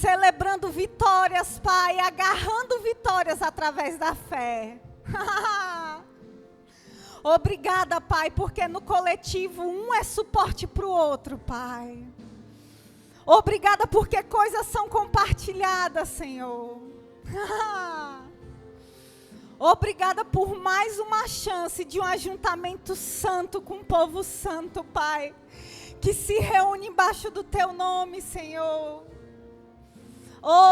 celebrando vitórias, Pai, agarrando vitórias através da fé. Obrigada, Pai, porque no coletivo um é suporte para o outro, Pai. Obrigada porque coisas são compartilhadas, Senhor. Obrigada por mais uma chance de um ajuntamento santo com o povo santo, Pai, que se reúne embaixo do Teu nome, Senhor.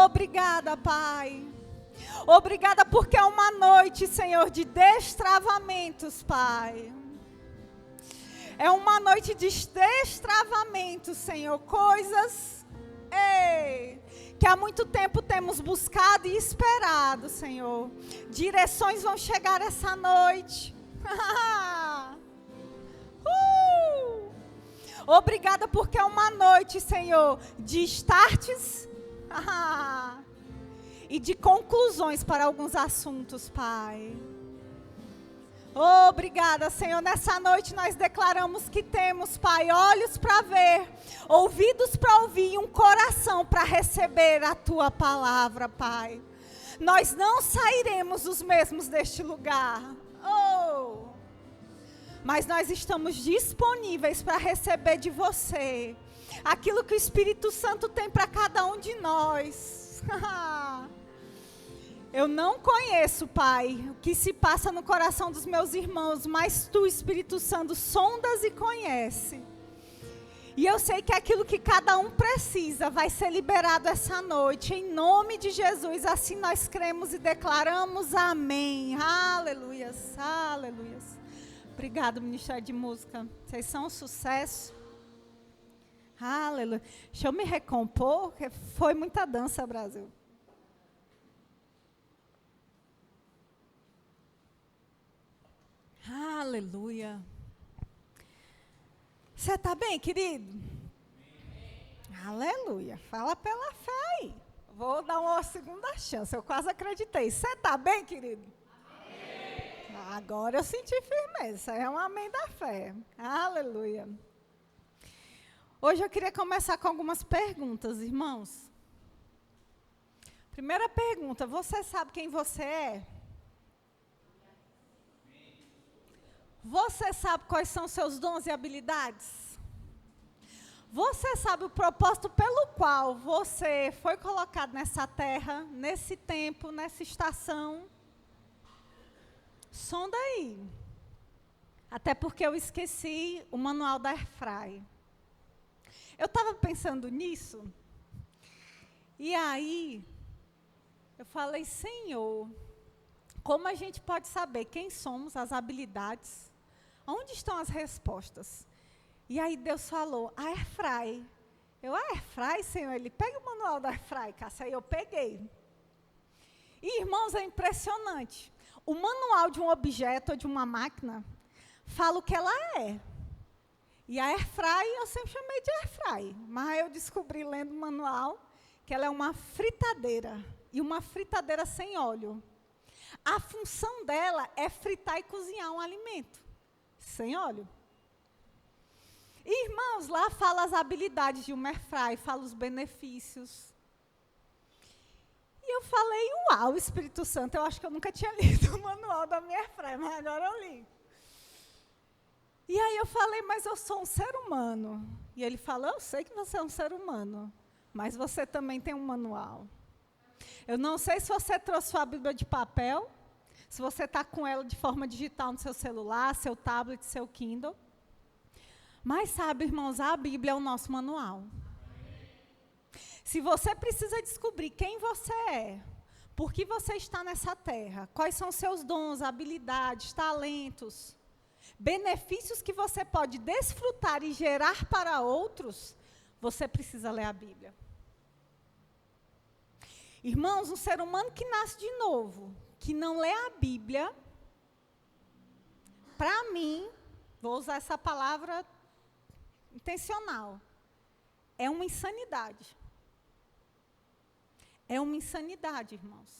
Obrigada, Pai. Obrigada porque é uma noite, Senhor, de destravamentos, Pai. É uma noite de destravamentos, Senhor. Coisas que há muito tempo temos buscado e esperado, Senhor. Direções vão chegar essa noite. Obrigada porque é uma noite, Senhor, de starts e de conclusões para alguns assuntos, Pai. Obrigada, Senhor. Nessa noite nós declaramos que temos, Pai, olhos para ver, ouvidos para ouvir e um coração para receber a Tua palavra, Pai. Nós não sairemos os mesmos deste lugar. Mas nós estamos disponíveis para receber de Você aquilo que o Espírito Santo tem para cada um de nós. Eu não conheço, Pai, o que se passa no coração dos meus irmãos, mas Tu, Espírito Santo, sondas e conhece. E eu sei que aquilo que cada um precisa vai ser liberado essa noite, em nome de Jesus. Assim nós cremos e declaramos amém. Aleluias, aleluias. Obrigado, Ministério de Música. Vocês são um sucesso. Aleluia. Deixa eu me recompor, porque foi muita dança, Brasil. Aleluia. Você está bem, querido? Amém. Aleluia. Fala pela fé aí. Vou dar uma segunda chance. Eu quase acreditei. Você está bem, querido? Amém. Agora eu senti firmeza. É um amém da fé. Aleluia. Hoje eu queria começar com algumas perguntas, irmãos. Primeira pergunta. Você sabe quem você é? Você sabe quais são seus dons e habilidades? Você sabe o propósito pelo qual você foi colocado nessa terra, nesse tempo, nessa estação? Sonda aí. Até porque eu esqueci o manual da Airfry. Eu estava pensando nisso, e aí eu falei, Senhor, como a gente pode saber quem somos, as habilidades? Onde estão as respostas? E aí Deus falou, a Airfry. Eu, a Airfry, Senhor? Ele, pega o manual da Airfry, Cássia. Aí eu peguei. E, irmãos, é impressionante. O manual de um objeto ou de uma máquina fala o que ela é. E a Airfry, eu sempre chamei de Airfry. Mas eu descobri, lendo o manual, que ela é uma fritadeira. E uma fritadeira sem óleo. A função dela é fritar e cozinhar um alimento. Sem óleo. E, irmãos, lá fala as habilidades de uma Airfry, fala os benefícios. E eu falei, uau, Espírito Santo, eu acho que eu nunca tinha lido o manual da minha Airfry, mas agora eu li. E aí eu falei, mas eu sou um ser humano. E ele falou, eu sei que você é um ser humano, mas você também tem um manual. Eu não sei se você trouxe sua Bíblia de papel, se você está com ela de forma digital no seu celular, seu tablet, seu Kindle. Mas sabe, irmãos, a Bíblia é o nosso manual. Se você precisa descobrir quem você é, por que você está nessa terra, quais são seus dons, habilidades, talentos, benefícios que você pode desfrutar e gerar para outros, você precisa ler a Bíblia. Irmãos, um ser humano que nasce de novo, que não lê a Bíblia, para mim, vou usar essa palavra intencional, é uma insanidade. É uma insanidade, irmãos.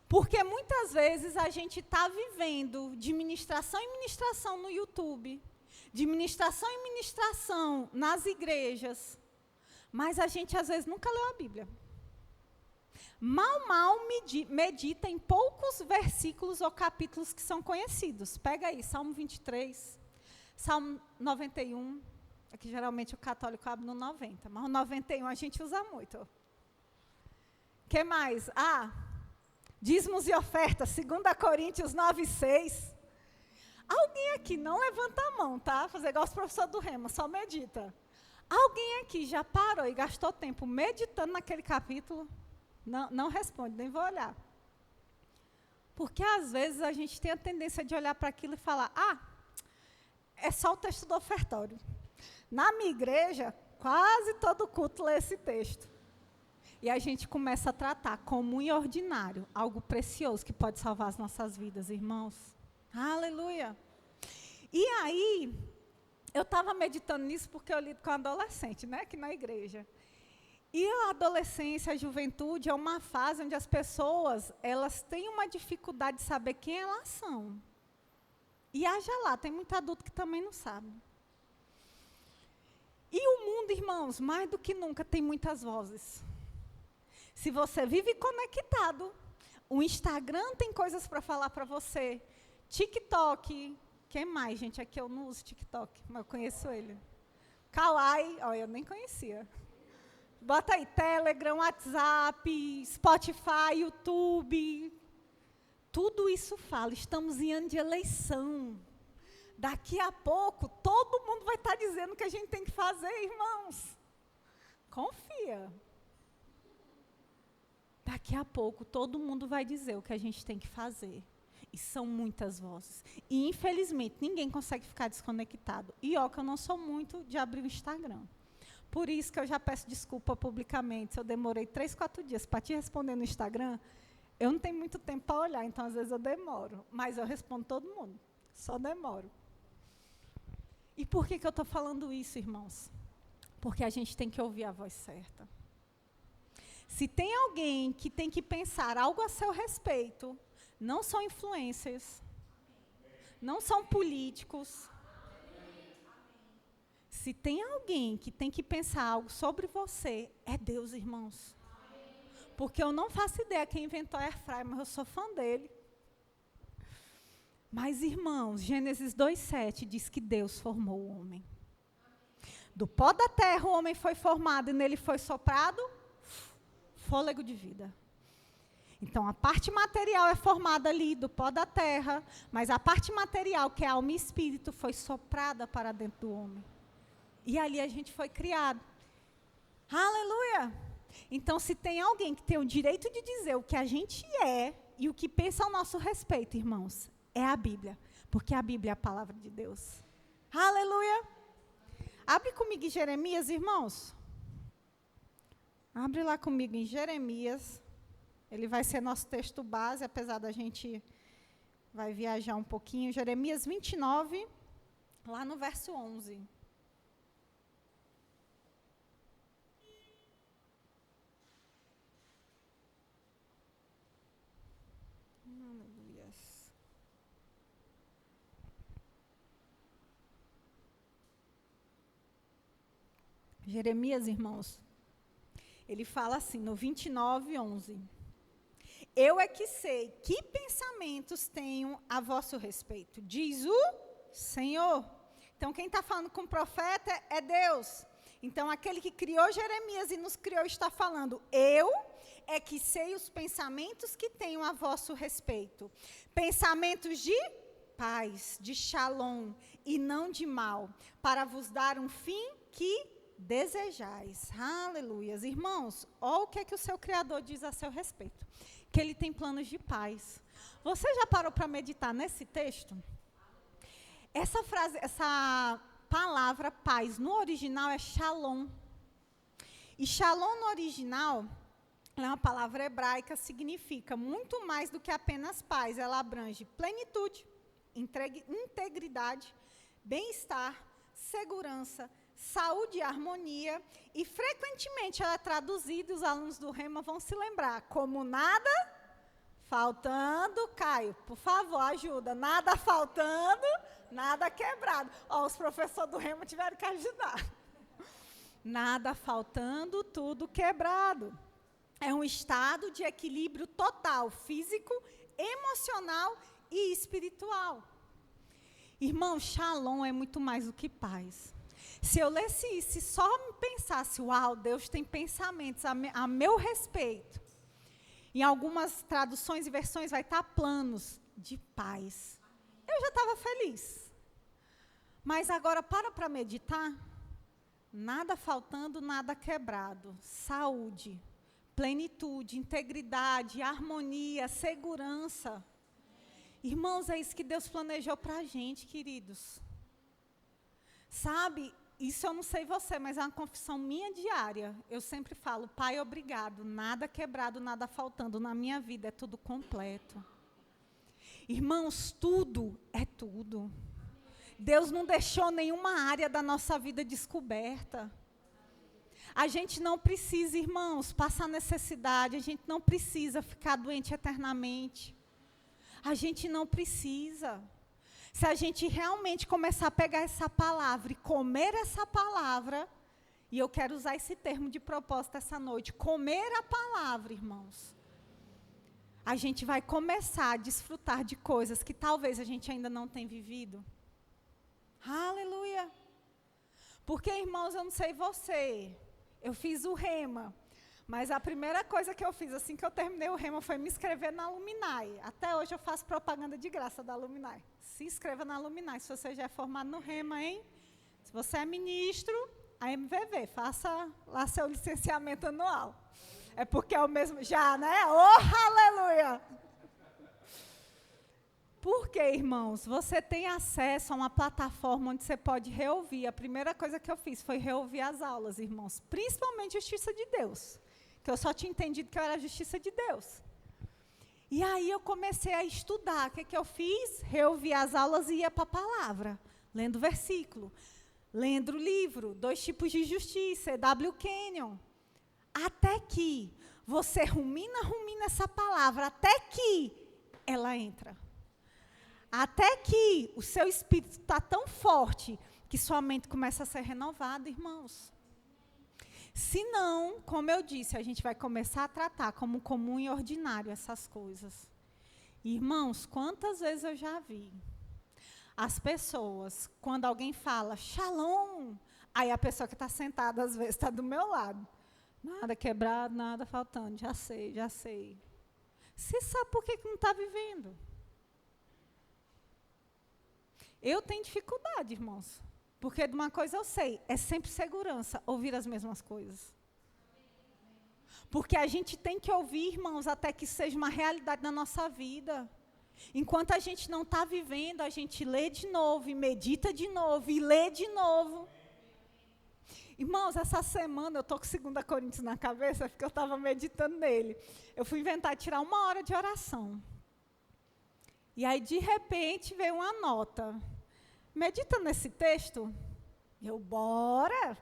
Porque muitas vezes a gente está vivendo de ministração em ministração no YouTube, de ministração em ministração nas igrejas, Mas a gente, às vezes, nunca leu a Bíblia. Mal medita em poucos versículos ou capítulos que são conhecidos. Pega aí, Salmo 23, Salmo 91. É que geralmente o católico abre no 90, mas o 91 a gente usa muito. O que mais? Dízimos e ofertas, 2 Coríntios 9:6. Alguém aqui, não levanta a mão, tá? Fazer igual os professores do Rema, só medita. Alguém aqui já parou e gastou tempo meditando naquele capítulo? Não responde, nem vou olhar. Porque às vezes a gente tem a tendência de olhar para aquilo e falar, é só o texto do ofertório. Na minha igreja, quase todo culto lê esse texto. E a gente começa a tratar comum e ordinário, algo precioso que pode salvar as nossas vidas, irmãos. Aleluia. E aí, eu estava meditando nisso porque eu lido com adolescente, né, aqui na igreja. E a adolescência, a juventude é uma fase onde as pessoas, elas têm uma dificuldade de saber quem elas são. E haja lá, tem muito adulto que também não sabe. E o mundo, irmãos, mais do que nunca tem muitas vozes. Se você vive conectado, o Instagram tem coisas para falar para você. TikTok, quem mais, gente? Aqui eu não uso TikTok, mas eu conheço ele. Kawaii, eu nem conhecia. Bota aí, Telegram, WhatsApp, Spotify, YouTube. Tudo isso fala, estamos em ano de eleição. Daqui a pouco, todo mundo vai estar dizendo o que a gente tem que fazer, irmãos. Confia. Daqui a pouco, todo mundo vai dizer o que a gente tem que fazer. E são muitas vozes. E, infelizmente, ninguém consegue ficar desconectado. E, que eu não sou muito de abrir o Instagram. Por isso que eu já peço desculpa publicamente. Se eu demorei 3, 4 dias para te responder no Instagram, eu não tenho muito tempo para olhar, então, às vezes, eu demoro. Mas eu respondo todo mundo. Só demoro. E por que eu estou falando isso, irmãos? Porque a gente tem que ouvir a voz certa. Se tem alguém que tem que pensar algo a seu respeito, não são influencers, não são políticos. Se tem alguém que tem que pensar algo sobre você, é Deus, irmãos. Porque eu não faço ideia quem inventou a Airfryer, mas eu sou fã dele. Mas, irmãos, Gênesis 2:7 diz que Deus formou o homem. Do pó da terra o homem foi formado e nele foi soprado fôlego de vida. Então, a parte material é formada ali do pó da terra, mas a parte material, que é alma e espírito, foi soprada para dentro do homem. E ali a gente foi criado. Aleluia! Então, se tem alguém que tem o direito de dizer o que a gente é e o que pensa ao nosso respeito, irmãos, é a Bíblia. Porque a Bíblia é a palavra de Deus. Aleluia! Abre comigo em Jeremias, irmãos. Abre lá comigo em Jeremias. Ele vai ser nosso texto base, apesar da gente vai viajar um pouquinho. Jeremias 29, lá no verso 11. Jeremias, irmãos, ele fala assim, no 29:11. Eu é que sei que pensamentos tenho a vosso respeito, diz o Senhor. Então, quem está falando com o profeta é Deus. Então, aquele que criou Jeremias e nos criou está falando, eu é que sei os pensamentos que tenho a vosso respeito. Pensamentos de paz, de shalom e não de mal, para vos dar um fim que desejais. Aleluias. Irmãos, olha o que é que o seu Criador diz a seu respeito. Que ele tem planos de paz. Você já parou para meditar nesse texto? Essa frase, essa palavra paz no original é shalom. E shalom no original é uma palavra hebraica, significa muito mais do que apenas paz. Ela abrange plenitude, integridade, bem-estar, segurança, saúde e harmonia, e frequentemente ela é traduzida, e os alunos do Rema vão se lembrar, como nada faltando, Caio, por favor, ajuda, nada faltando, nada quebrado. Os professores do Rema tiveram que ajudar. Nada faltando, tudo quebrado. É um estado de equilíbrio total, físico, emocional e espiritual. Irmão, shalom é muito mais do que paz. Se eu lesse isso e só pensasse, uau, Deus tem pensamentos a meu respeito. Em algumas traduções e versões vai estar planos de paz. Eu já estava feliz. Mas agora para meditar. Nada faltando, nada quebrado. Saúde, plenitude, integridade, harmonia, segurança. Irmãos, é isso que Deus planejou para a gente, queridos. Sabe, isso eu não sei você, mas é uma confissão minha diária. Eu sempre falo, Pai, obrigado, nada quebrado, nada faltando. Na minha vida é tudo completo. Irmãos, tudo é tudo. Deus não deixou nenhuma área da nossa vida descoberta. A gente não precisa, irmãos, passar necessidade. A gente não precisa ficar doente eternamente. A gente não precisa. Se a gente realmente começar a pegar essa palavra e comer essa palavra, e eu quero usar esse termo de propósito essa noite, comer a palavra, irmãos, a gente vai começar a desfrutar de coisas que talvez a gente ainda não tenha vivido. Aleluia. Porque, irmãos, eu não sei você, eu fiz o rema, mas a primeira coisa que eu fiz, assim que eu terminei o rema, foi me inscrever na Luminai. Até hoje eu faço propaganda de graça da Luminai. Se inscreva na Luminai, se você já é formado no rema, hein? Se você é ministro, a MVV, faça lá seu licenciamento anual. É porque é o mesmo, já, né? Oh, aleluia! Porque, irmãos, você tem acesso a uma plataforma onde você pode reouvir. A primeira coisa que eu fiz foi reouvir as aulas, irmãos. Principalmente Justiça de Deus. Que eu só tinha entendido que eu era Justiça de Deus. E aí eu comecei a estudar. O que eu fiz? Reouvi as aulas e ia para a palavra. Lendo versículo. Lendo livro. 2 tipos de justiça. E.W. Kenyon. Até que você rumina essa palavra. Até que ela entra. Até que o seu espírito está tão forte que sua mente começa a ser renovada, irmãos. Se não, como eu disse, a gente vai começar a tratar como comum e ordinário essas coisas. Irmãos, quantas vezes eu já vi as pessoas, quando alguém fala, shalom, aí a pessoa que está sentada, às vezes, está do meu lado. Nada quebrado, nada faltando, já sei, já sei. Você sabe por que não está vivendo? Eu tenho dificuldade, irmãos, porque de uma coisa eu sei, é sempre segurança ouvir as mesmas coisas. Porque a gente tem que ouvir, irmãos, até que seja uma realidade na nossa vida. Enquanto a gente não está vivendo, a gente lê de novo, e medita de novo, e lê de novo. Irmãos, essa semana eu estou com 2 Coríntios na cabeça, porque eu estava meditando nele. Eu fui inventar tirar 1 hora de oração. E aí, de repente, veio uma nota. Medita nesse texto? Eu, bora!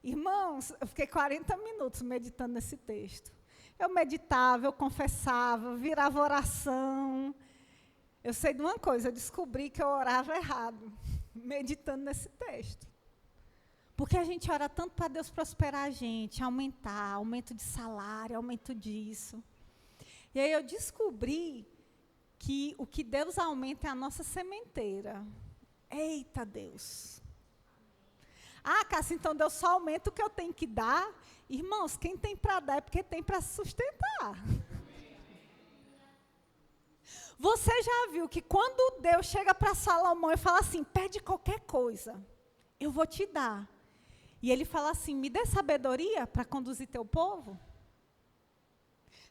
Irmãos, eu fiquei 40 minutos meditando nesse texto. Eu meditava, eu confessava, virava oração. Eu sei de uma coisa, eu descobri que eu orava errado, meditando nesse texto. Porque a gente ora tanto para Deus prosperar a gente, aumentar, aumento de salário, aumento disso. E aí eu descobri que o que Deus aumenta é a nossa sementeira. Eita, Deus. Ah, Cássia, então Deus só aumenta o que eu tenho que dar? Irmãos, quem tem para dar é porque tem para sustentar. Você já viu que quando Deus chega para Salomão e fala assim, pede qualquer coisa, eu vou te dar. E ele fala assim, me dê sabedoria para conduzir teu povo?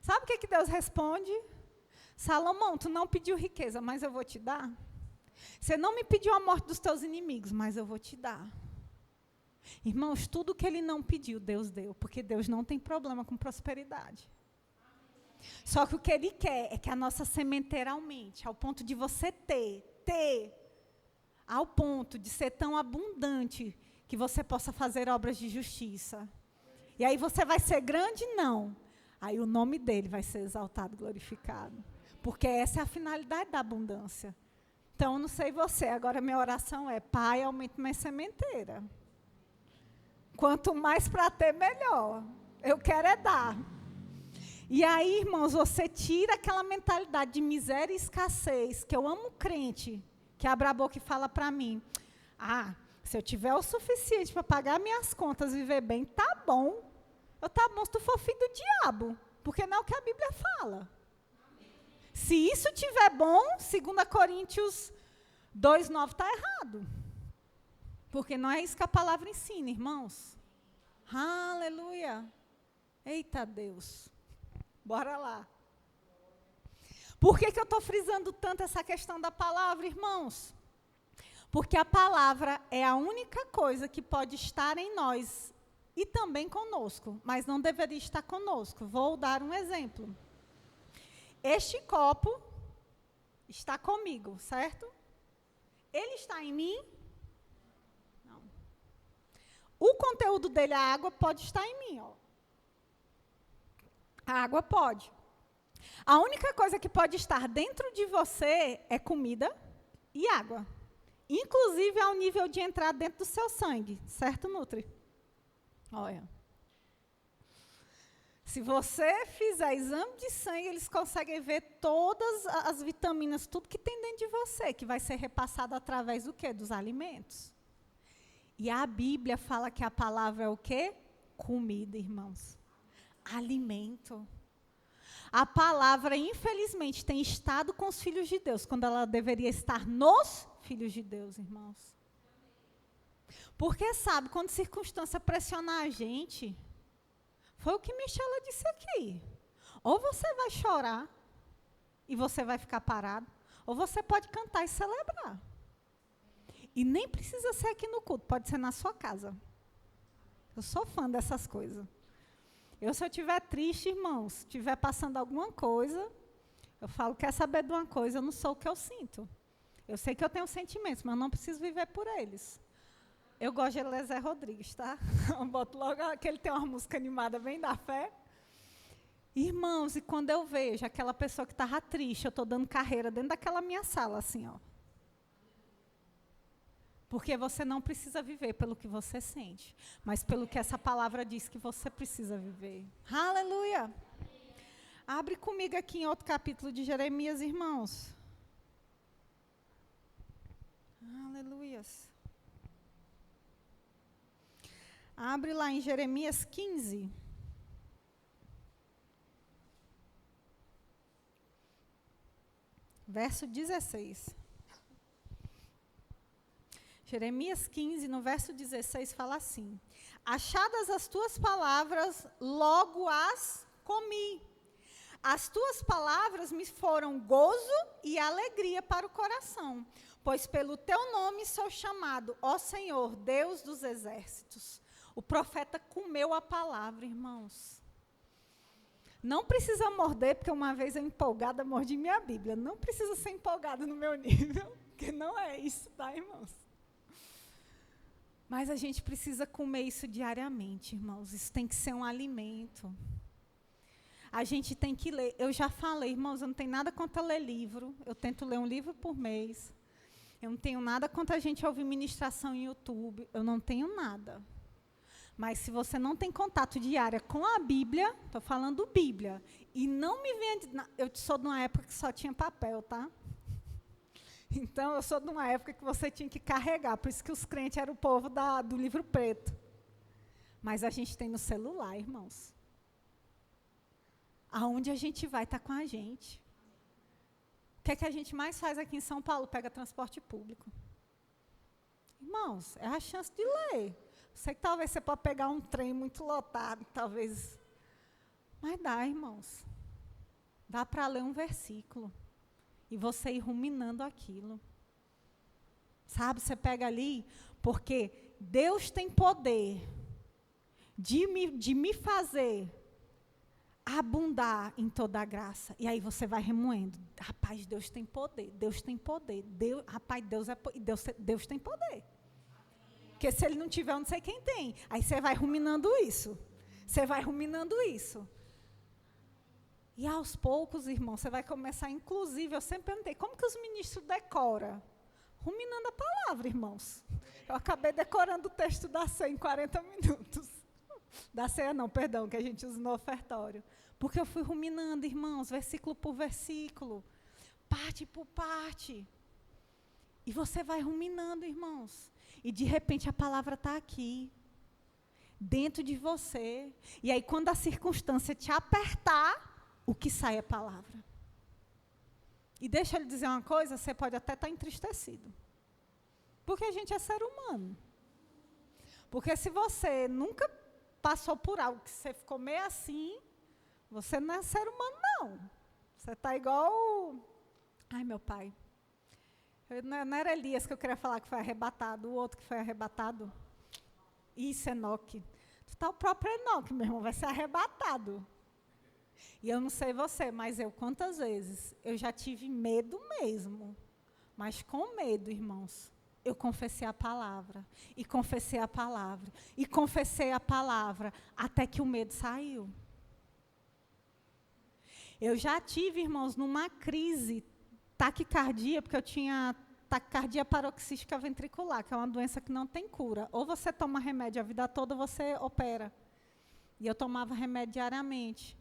Sabe o que Deus responde? Salomão, tu não pediu riqueza, mas eu vou te dar. Você não me pediu a morte dos teus inimigos, mas eu vou te dar. Irmãos, tudo que ele não pediu, Deus deu, porque Deus não tem problema com prosperidade. Só que o que ele quer é que a nossa sementeira aumente, ao ponto de você ter, ao ponto de ser tão abundante, que você possa fazer obras de justiça. E aí você vai ser grande? Não. Aí o nome dele vai ser exaltado, glorificado. Porque essa é a finalidade da abundância. Então, eu não sei você, agora minha oração é, Pai, aumente minha sementeira. Quanto mais para ter, melhor. Eu quero é dar. E aí, irmãos, você tira aquela mentalidade de miséria e escassez, que eu amo crente, que abre a boca e fala para mim, se eu tiver o suficiente para pagar minhas contas e viver bem, tá bom. Tá bom se tu for filho do diabo, porque não é o que a Bíblia fala. Se isso tiver bom, 2 Coríntios 2:9 está errado. Porque não é isso que a palavra ensina, irmãos. Aleluia. Eita Deus. Bora lá. Por que eu estou frisando tanto essa questão da palavra, irmãos? Porque a palavra é a única coisa que pode estar em nós e também conosco, mas não deveria estar conosco. Vou dar um exemplo. Este copo está comigo, certo? Ele está em mim? Não. O conteúdo dele, a água, pode estar em mim, ó. A água pode. A única coisa que pode estar dentro de você é comida e água. Inclusive ao nível de entrar dentro do seu sangue. Certo, Nutri? Olha. Se você fizer exame de sangue, eles conseguem ver todas as vitaminas, tudo que tem dentro de você, que vai ser repassado através do quê? Dos alimentos. E a Bíblia fala que a palavra é o quê? Comida, irmãos. Alimento. A palavra, infelizmente, tem estado com os filhos de Deus, quando ela deveria estar nos filhos de Deus, irmãos. Porque, sabe, quando circunstância pressionar a gente, foi o que Michela disse aqui. Ou você vai chorar, e você vai ficar parado, ou você pode cantar e celebrar. E nem precisa ser aqui no culto, pode ser na sua casa. Eu sou fã dessas coisas. Se eu estiver triste, irmãos, se estiver passando alguma coisa, eu falo, quer saber de uma coisa, eu não sou o que eu sinto. Eu sei que eu tenho sentimentos, mas eu não preciso viver por eles. Eu gosto de Eliezer Rodrigues, tá? Eu boto logo que ele tem uma música animada bem da fé. Irmãos, e quando eu vejo aquela pessoa que estava triste, eu estou dando carreira dentro daquela minha sala, assim, ó. Porque você não precisa viver pelo que você sente, mas pelo que essa palavra diz que você precisa viver. Aleluia! Abre comigo aqui em outro capítulo de Jeremias, irmãos. Aleluias. Abre lá em Jeremias 15. Verso 16. Jeremias 15, no verso 16, fala assim: achadas as tuas palavras, logo as comi. As tuas palavras me foram gozo e alegria para o coração, pois pelo teu nome sou chamado, ó Senhor, Deus dos exércitos. O profeta comeu a palavra, irmãos. Não precisa morder, porque uma vez eu empolgada mordi minha Bíblia. Não precisa ser empolgada no meu nível, porque não é isso, tá, irmãos? Mas a gente precisa comer isso diariamente, irmãos. Isso tem que ser um alimento. A gente tem que ler. Eu já falei, irmãos, eu não tenho nada contra ler livro. Eu tento ler um livro por mês. Eu não tenho nada contra a gente ouvir ministração em YouTube. Eu não tenho nada. Mas se você não tem contato diário com a Bíblia, estou falando Bíblia, e não me vende... Eu sou de uma época que só tinha papel, tá? Então, eu sou de uma época que você tinha que carregar, por isso que os crentes eram o povo do livro preto. Mas a gente tem no celular, irmãos. Aonde a gente vai, está com a gente. O que é que a gente mais faz aqui em São Paulo? Pega transporte público. Irmãos, é a chance de ler. Sei que talvez você pode pegar um trem muito lotado, talvez. Mas dá, irmãos. Dá para ler um versículo. E você ir ruminando aquilo. Sabe, você pega ali, porque Deus tem poder de me fazer abundar em toda a graça. E aí você vai remoendo. Rapaz, Deus tem poder, Deus tem poder. Rapaz, Deus tem poder. Porque se ele não tiver, eu não sei quem tem. Aí você vai ruminando isso. Você vai ruminando isso. E aos poucos, irmão, você vai começar, inclusive, eu sempre perguntei, como que os ministros decoram? Ruminando a palavra, irmãos. Eu acabei decorando o texto da ceia em 40 minutos. Da ceia não, perdão, que a gente usa no ofertório. Porque eu fui ruminando, irmãos, versículo por versículo, parte por parte. E você vai ruminando, irmãos. E de repente a palavra está aqui, dentro de você. E aí quando a circunstância te apertar, o que sai é palavra. E deixa eu lhe dizer uma coisa, você pode até estar entristecido. Porque a gente é ser humano. Porque se você nunca passou por algo que você ficou meio assim, você não é ser humano, não. Você está igual... Ai, meu pai. Não era Elias que eu queria falar que foi arrebatado, o outro que foi arrebatado. Isso, Enoque. Tu está o próprio Enoque, meu irmão, vai ser arrebatado. E eu não sei você, mas eu, quantas vezes, eu já tive medo mesmo. Mas com medo, irmãos, eu confessei a palavra. E confessei a palavra. E confessei a palavra, até que o medo saiu. Eu já tive, irmãos, numa crise taquicardia, porque eu tinha taquicardia paroxística ventricular, que é uma doença que não tem cura. Ou você toma remédio a vida toda, ou você opera. E eu tomava remédio diariamente.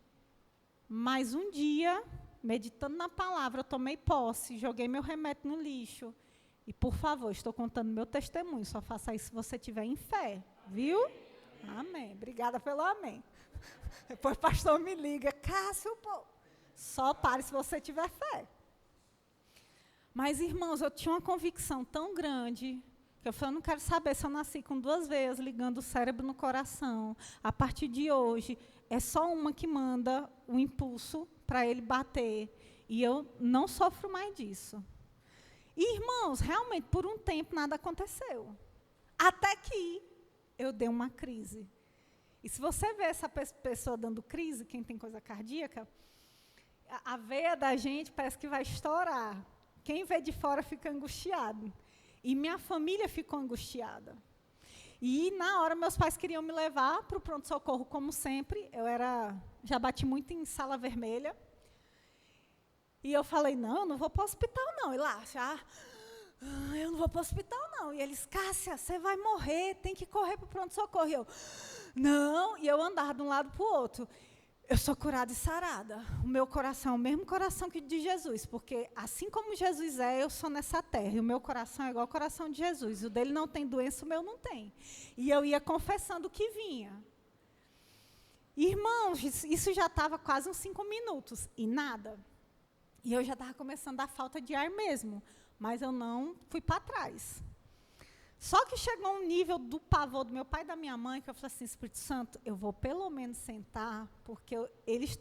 Mas um dia, meditando na palavra, eu tomei posse, joguei meu remédio no lixo. E, por favor, estou contando meu testemunho, só faça isso se você tiver em fé, viu? Amém. Obrigada pelo amém. Depois o pastor me liga, Cássio, pô, só pare se você tiver fé. Mas, irmãos, eu tinha uma convicção tão grande, que eu falei, eu não quero saber se eu nasci com 2 veias ligando o cérebro no coração. A partir de hoje, é só uma que manda o impulso para ele bater. E eu não sofro mais disso. E, irmãos, realmente, por um tempo, nada aconteceu. Até que eu dei uma crise. E se você vê essa pessoa dando crise, quem tem coisa cardíaca, a veia da gente parece que vai estourar. Quem vê de fora fica angustiado. E minha família ficou angustiada. E, na hora, meus pais queriam me levar para o pronto-socorro, como sempre. Já bati muito em sala vermelha. E eu falei, não vou para o hospital, não. E lá, eu não vou para o hospital, não. E eles, Cássia, você vai morrer, tem que correr para o pronto-socorro. E eu, não. E eu andava de um lado para o outro. Eu sou curada e sarada. O meu coração é o mesmo coração que o de Jesus, porque assim como Jesus é, eu sou nessa terra. E o meu coração é igual ao coração de Jesus. O dele não tem doença, o meu não tem. E eu ia confessando o que vinha. Irmãos, isso já estava quase uns 5 minutos. E nada. E eu já estava começando a dar falta de ar mesmo. Mas eu não fui para trás. Só que chegou um nível do pavor do meu pai e da minha mãe, que eu falei assim, Espírito Santo, eu vou pelo menos sentar, porque eles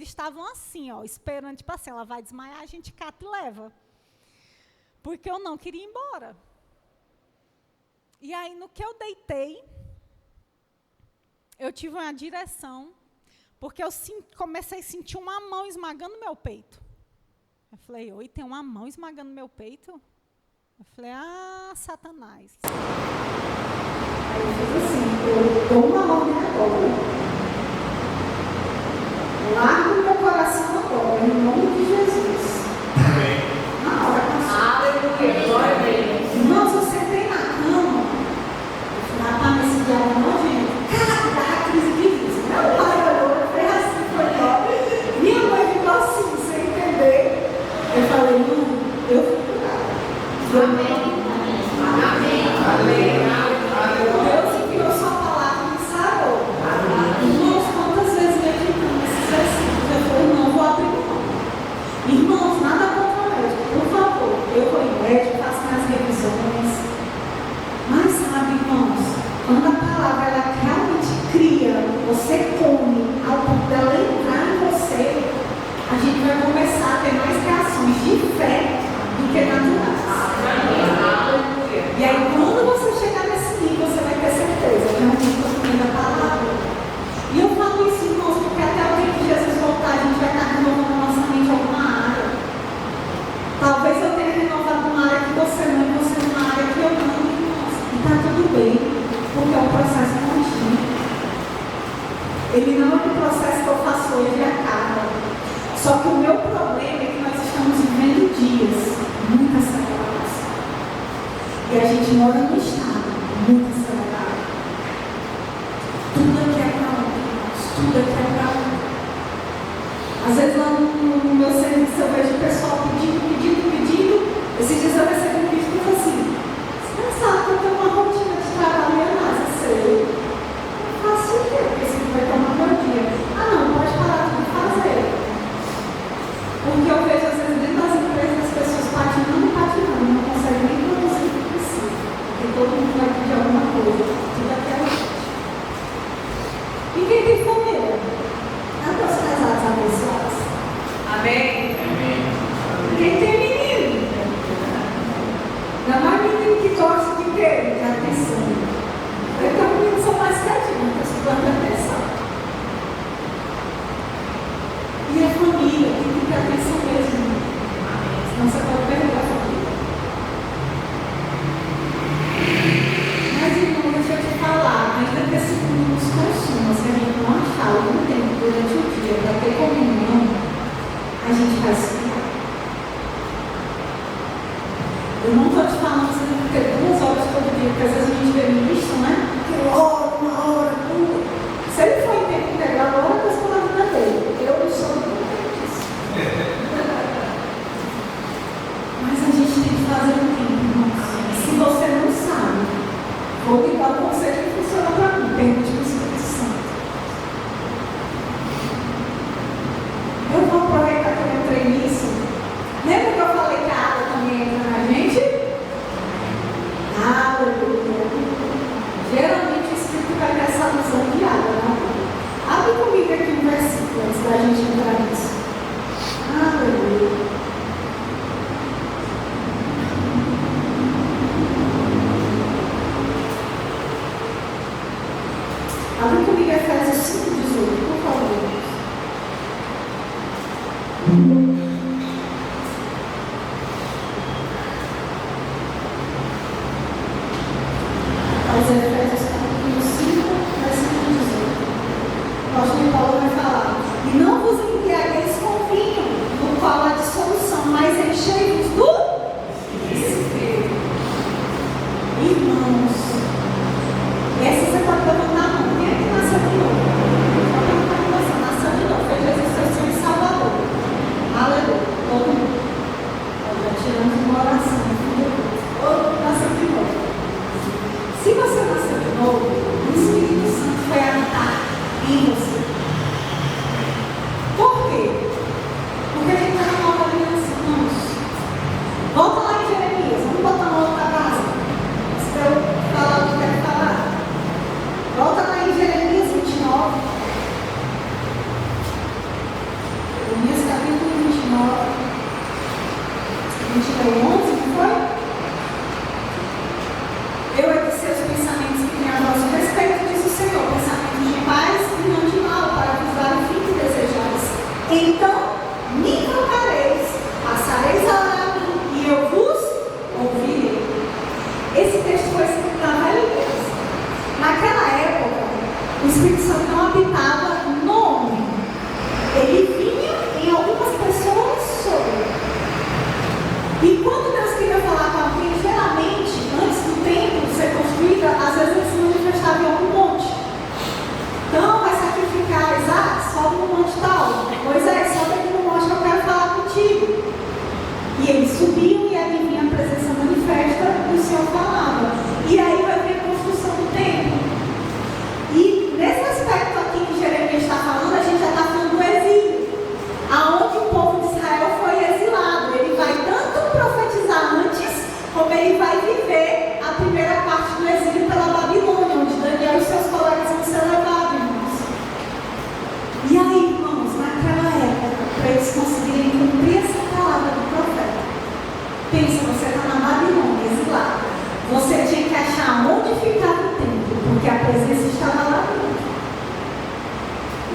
estavam assim, ó, esperando, tipo assim, ela vai desmaiar, a gente cata e leva. Porque eu não queria ir embora. E aí, no que eu deitei, eu tive uma direção, porque eu comecei a sentir uma mão esmagando meu peito. Eu falei, oi, tem uma mão esmagando meu peito? Eu falei, Satanás. Aí eu fiz assim, eu dou uma ordem agora. Largo meu coração agora, em nome de Jesus. Amém. Na hora passou. Aleluia, glória a Deus. Irmãos, eu sentei na cama. Eu falei, nesse diabo nojento. Cara, dá a crise de riso. Meu pai olhou, fez assim, foi top. Minha mãe ficou assim, sem entender. Eu falei, mano, eu fui curada. Amém. Amém. Amém. Deus enviou sua palavra e me sarou. Irmãos, quantas vezes meditamos nesses versículos? Eu falei, não vou abrir mão. Irmãos, nada contra o médico, por favor. Eu vou em médico, faço minhas revisões. Mas sabe, irmãos, quando a palavra ela realmente cria, você come, ao ponto dela entrar em você, a gente vai começar a ter mais reações de fé do que naturais. E aí, quando você chegar nesse nível, você vai ter certeza que é um cumprimento da palavra. E eu falo isso, irmãos, porque até o dia que Jesus voltar, a gente vai estar renovando a nossa mente em alguma área. Talvez eu tenha renovado uma área que você não, e você numa área que eu não, irmãos. E está tudo bem, porque é um processo contínuo. Ele não é um processo que eu faço hoje e acaba. Só que o meu problema é que nós estamos vivendo dias muito acelerados. E a gente mora no estado muito acelerado. Tudo aqui é gosta de quê? De atenção. Então, comigo são mais quietinhos, mas precisam de atenção. E a família tem que ter atenção mesmo. Senão você pode perder a família. Mas, irmão, deixa eu te falar, ainda que esse mundo nos consuma, se a gente não achar algum tempo durante o dia para ter comunhão, a gente vai se criar. Eu não estou te falando que você tem que ter 2 horas todo dia, porque às vezes a gente vê ministro, né? Que hora, 1 hora, 2. Se ele for em tempo integral, a hora que eu na vida dele. Eu não sou muito disso. Mas a gente tem que fazer um tempo, irmãos. Se você não sabe, vou lhe dar um conselho que funciona para mim. Pergunte para o Espírito Santo. Eu vou aproveitar que eu entrei nisso. Lembra que eu falei que a água também entra na gente? Aleluia. Geralmente o Espírito vai ter essa alusão de água, né? Abre comigo aqui um versículo antes da gente entrar nisso. Aleluia. Abre comigo Efésios 5:18, por favor. Mas Efésios capítulo 5, versículo 18. O apóstolo Paulo vai falar: e não vos embriagueis com vinho, no qual há dissolução, mas enchei-vos do Espírito. Irmãos, essa você pode levantar a mão. Quem é que nasceu de novo? Só perguntar com você, nasceu de novo, fez Jesus seu Senhor e Salvador. Aleluia. Todo mundo. Já tiramos uma oração. Todo mundo nasceu de novo. Se você nasceu de novo, o Espírito Santo vai habitar em você. Por quê? Porque a gente está na nova aliança, irmãos. Volta lá em Jeremias, vamos botar uma outra base. Se eu falar o que eu quero falar. Volta lá em Jeremias 29. Jeremias capítulo 29. A gente leu 11, não foi? Eu é de seus pensamentos que têm a vosso respeito, diz o Senhor, pensamentos de paz e não de mal, para vos dar o fim que desejais. Então, me invocareis, passareis a orar a mim, e eu vos ouvirei. Esse texto foi escrito na velha aliança. Naquela época, o Espírito Santo não habitava no homem. Ele vinha em algumas pessoas sobre. E quando Deus queria falar com alguém, geralmente, antes do templo ser construído, às vezes ele se manifestava em algum monte. Então, vai sacrificar Isaac, sobe no monte tal. Moisés, sobe aqui no monte que eu quero falar contigo. E eles subiam e ali vinha a presença manifesta e o Senhor falava. E aí vai vir a construção do templo. E nesse aspecto aqui que Jeremias está falando, a gente já está falando do exílio. Aonde o povo de Israel foi exilado. Ele vai tanto profetizar antes, como ele vai viver a primeira parte do exílio pela Babilônia, onde Daniel e seus colegas vão ser levados, irmãos. E aí, irmãos, naquela época, para eles conseguirem cumprir essa palavra do profeta, pensa, você está na Babilônia, exilado. Você tinha que achar onde ficava o templo, porque a presença estava lá dentro.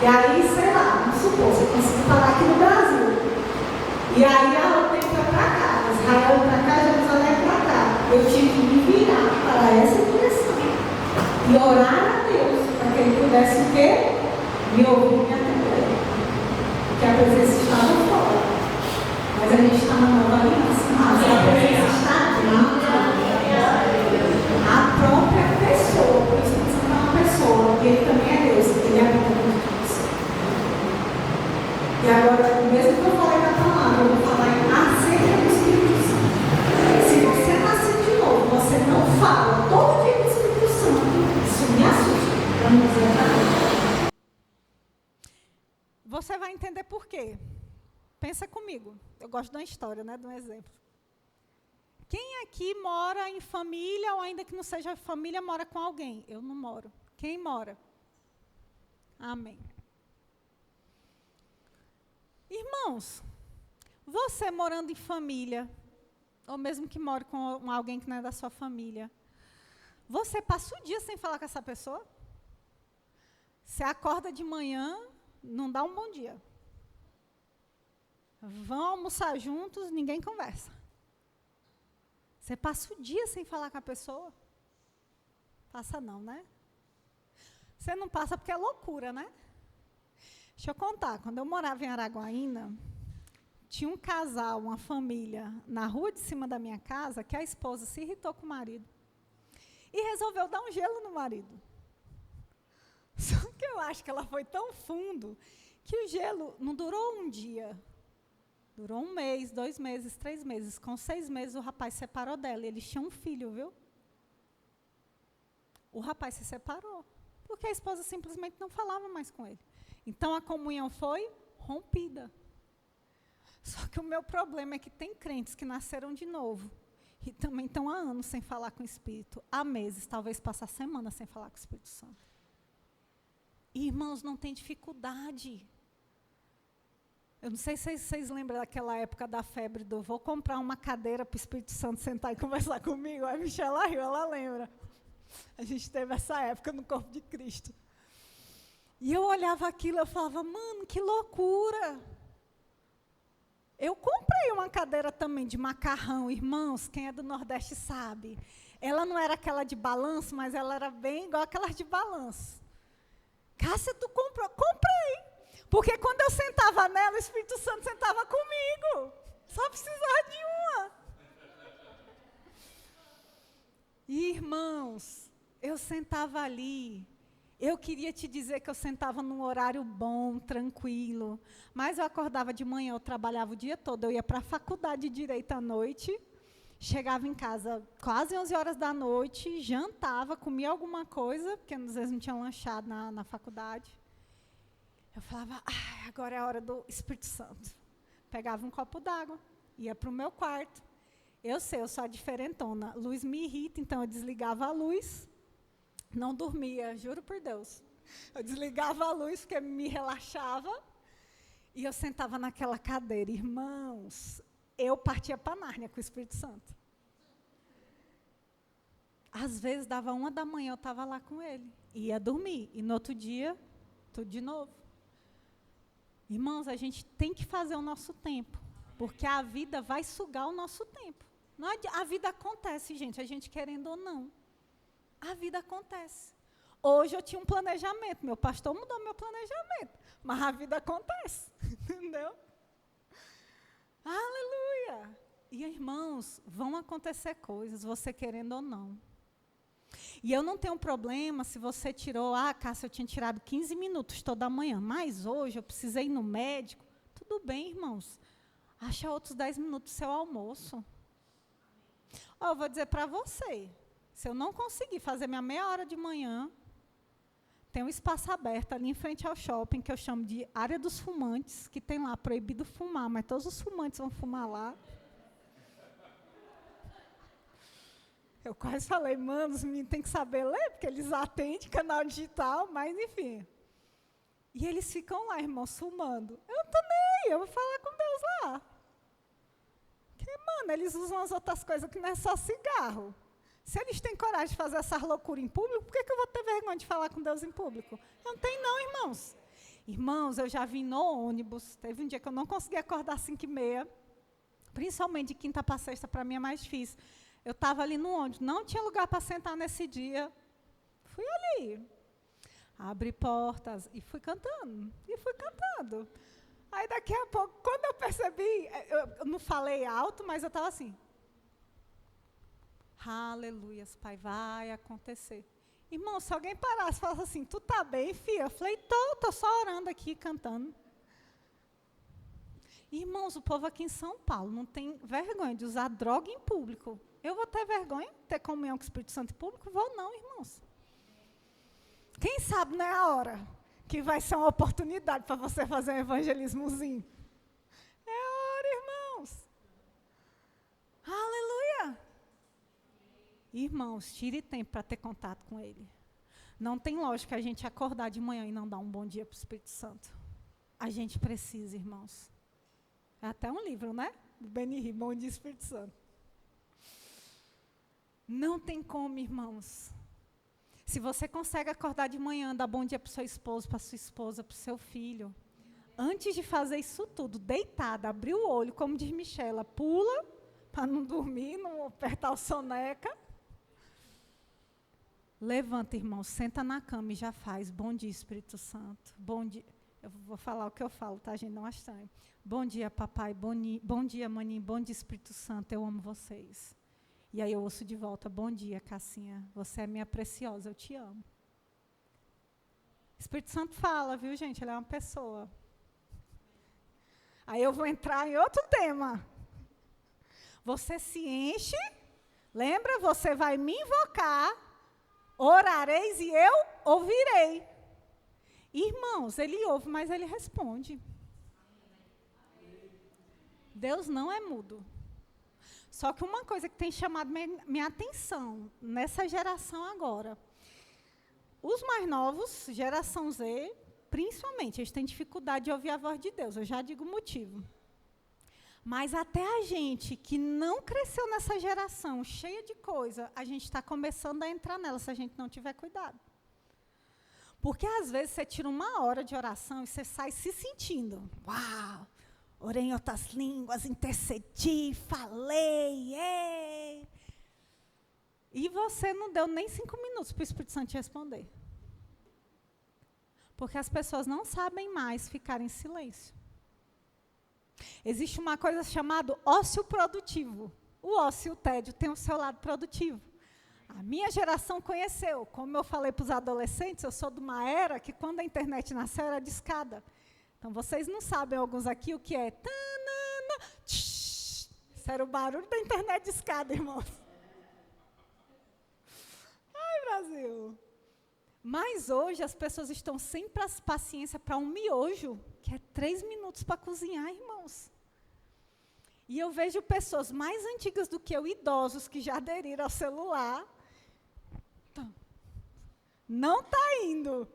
E aí, sei lá, vamos supor, você conseguiu parar aqui no Brasil. E aí o templo é para cá, Israel é para cá, Jerusalém é para cá. Eu tive que me virar para essa direção. E orar a Deus, para que Ele pudesse o quê? Me ouvir e me atender. Porque a presença estava fora. Mas a gente está na nova aliança. Mas a presença está dentro. A própria pessoa, por isso que você não é uma pessoa, e Ele também é Deus, Ele habita dentro de você. E agora, mesmo que eu falei na palavra, eu vou falar acerca do Espírito Santo. Se você nascer de novo, você não fala todo dia do Espírito Santo, isso me assusta, para não dizer nada. Você vai entender por quê. Pensa comigo. Eu gosto de uma história, né? De um exemplo. Quem aqui mora em família, ou ainda que não seja família, mora com alguém? Eu não moro. Quem mora? Amém. Irmãos, você morando em família, ou mesmo que more com alguém que não é da sua família, você passa o dia sem falar com essa pessoa? Você acorda de manhã, não dá um bom dia. Vão almoçar juntos, ninguém conversa. Você passa o dia sem falar com a pessoa? Passa não, né? Você não passa porque é loucura, né? Deixa eu contar, quando eu morava em Araguaína, tinha um casal, uma família, na rua de cima da minha casa, que a esposa se irritou com o marido e resolveu dar um gelo no marido. Só que eu acho que ela foi tão fundo que o gelo não durou um dia. Durou 1 mês, 2 meses, 3 meses. Com 6 meses, o rapaz separou dela. Eles tinham um filho, viu? O rapaz se separou, porque a esposa simplesmente não falava mais com ele. Então, a comunhão foi rompida. Só que o meu problema é que tem crentes que nasceram de novo e também estão há anos sem falar com o Espírito. Há meses, talvez passar semanas sem falar com o Espírito Santo. E, irmãos, não tem dificuldade. Eu não sei se vocês lembram daquela época da febre do vou comprar uma cadeira para o Espírito Santo sentar e conversar comigo. A Michela riu, ela lembra. A gente teve essa época no corpo de Cristo. E eu olhava aquilo e eu falava, mano, que loucura. Eu comprei uma cadeira também de macarrão, irmãos, quem é do Nordeste sabe. Ela não era aquela de balanço, mas ela era bem igual aquelas de balanço. Cássia, tu comprou? Comprei. Porque quando eu sentava nela, o Espírito Santo sentava comigo. Só precisava de uma. E, irmãos, eu sentava ali. Eu queria te dizer que eu sentava num horário bom, tranquilo. Mas eu acordava de manhã, eu trabalhava o dia todo. Eu ia para a faculdade de Direito à noite. Chegava em casa quase 11 horas da noite, jantava, comia alguma coisa, porque às vezes não tinha lanchado na faculdade. Eu falava, agora é a hora do Espírito Santo. Pegava um copo d'água, ia para o meu quarto. Eu sei, eu sou a diferentona. Luz me irrita, então eu desligava a luz, não dormia, juro por Deus. Eu desligava a luz porque me relaxava e eu sentava naquela cadeira. Irmãos, eu partia para Nárnia com o Espírito Santo. Às vezes dava 1 da manhã, eu estava lá com ele. Ia dormir, e no outro dia, tudo de novo. Irmãos, a gente tem que fazer o nosso tempo, porque a vida vai sugar o nosso tempo. A vida acontece, gente, a gente querendo ou não. A vida acontece. Hoje eu tinha um planejamento, meu pastor mudou meu planejamento, mas a vida acontece, entendeu? Aleluia! E, irmãos, vão acontecer coisas, você querendo ou não. E eu não tenho problema se você tirou, Cássia, eu tinha tirado 15 minutos toda manhã, mas hoje eu precisei ir no médico. Tudo bem, irmãos. Acha outros 10 minutos do seu almoço. Eu vou dizer para você, se eu não conseguir fazer minha meia hora de manhã, tem um espaço aberto ali em frente ao shopping, que eu chamo de área dos fumantes, que tem lá proibido fumar, mas todos os fumantes vão fumar lá. Eu quase falei, mano, os meninos têm que saber ler, porque eles atendem canal digital, mas enfim. E eles ficam lá, irmãos, fumando. Eu não estou nem aí, eu vou falar com Deus lá. Porque, mano, eles usam as outras coisas que não é só cigarro. Se eles têm coragem de fazer essas loucuras em público, por que eu vou ter vergonha de falar com Deus em público? Eu não tenho não, irmãos. Irmãos, eu já vim no ônibus, teve um dia que eu não consegui acordar às 5h30, principalmente de quinta para sexta, para mim é mais difícil. Eu estava ali no ônibus, não tinha lugar para sentar nesse dia. Fui ali. Abri portas e fui cantando. Aí daqui a pouco, quando eu percebi, eu não falei alto, mas eu estava assim. Aleluias, Pai, vai acontecer. Irmão, se alguém parasse e falasse assim, tu tá bem, filha? Eu falei, tô só orando aqui, cantando. Irmãos, o povo aqui em São Paulo não tem vergonha de usar droga em público. Eu vou ter vergonha de ter comunhão com o Espírito Santo em público? Vou não, irmãos. Quem sabe não é a hora que vai ser uma oportunidade para você fazer um evangelismozinho. É a hora, irmãos. Aleluia. Irmãos, tire tempo para ter contato com Ele. Não tem lógica a gente acordar de manhã e não dar um bom dia para o Espírito Santo. A gente precisa, irmãos. É até um livro, né? Do Benny Hinn, Bom Dia Espírito Santo. Não tem como, irmãos. Se você consegue acordar de manhã, dar bom dia para o seu esposo, para a sua esposa, para o seu filho, antes de fazer isso tudo, deitada, abrir o olho, como diz Michela, pula, para não dormir, não apertar o soneca. Levanta, irmão, senta na cama e já faz. Bom dia, Espírito Santo. Bom dia. Eu vou falar o que eu falo, tá, gente? Não estranho. Bom dia, papai. Bom dia, maninho. Bom dia, Espírito Santo. Eu amo vocês. E aí eu ouço de volta. Bom dia, Cassinha. Você é minha preciosa. Eu te amo. Espírito Santo fala, viu, gente? Ele é uma pessoa. Aí eu vou entrar em outro tema. Você se enche. Lembra? Você vai me invocar. Orareis e eu ouvirei. Irmãos, ele ouve, mas ele responde. Deus não é mudo. Só que uma coisa que tem chamado minha atenção nessa geração agora. Os mais novos, geração Z, principalmente, eles têm dificuldade de ouvir a voz de Deus. Eu já digo o motivo. Mas até a gente que não cresceu nessa geração, cheia de coisa, a gente está começando a entrar nela, se a gente não tiver cuidado. Porque às vezes você tira 1 hora de oração e você sai se sentindo. Uau! Orei em outras línguas, intercedi, falei, ei. E você não deu nem 5 minutos para o Espírito Santo te responder. Porque as pessoas não sabem mais ficar em silêncio. Existe uma coisa chamada ócio produtivo. O ócio e o tédio têm o seu lado produtivo. A minha geração conheceu. Como eu falei para os adolescentes, eu sou de uma era que quando a internet nasceu era de escada. Então, vocês não sabem, alguns aqui, o que é. Isso era o barulho da internet de escada, irmãos. Ai, Brasil. Mas hoje as pessoas estão sem paciência para um miojo, que é 3 minutos para cozinhar, irmãos. E eu vejo pessoas mais antigas do que eu, idosos, que já aderiram ao celular. Então, não está indo.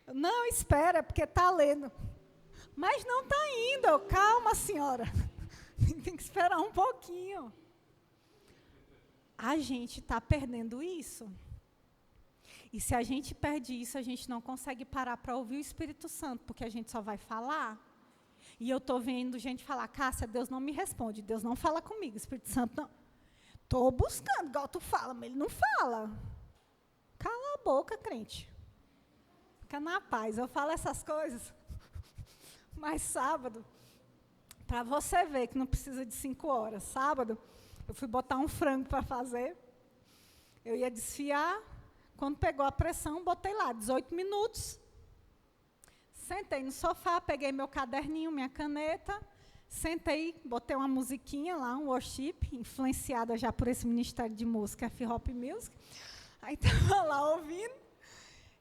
Não, espera, porque está lendo. Mas não está indo. Calma, senhora. Tem que esperar um pouquinho. A gente está perdendo isso. E se a gente perde isso, a gente não consegue parar para ouvir o Espírito Santo, porque a gente só vai falar. E eu estou vendo gente falar, Cássia, Deus não me responde, Deus não fala comigo, Espírito Santo não. Estou buscando, igual tu fala, mas ele não fala. Cala a boca, crente. Fica na paz, eu falo essas coisas. Mas sábado, para você ver que não precisa de 5 horas, sábado, eu fui botar um frango para fazer, eu ia desfiar, quando pegou a pressão, botei lá, 18 minutos, sentei no sofá, peguei meu caderninho, minha caneta, sentei, botei uma musiquinha lá, um worship, influenciada já por esse ministério de música, F-Hop Music, aí estava lá ouvindo,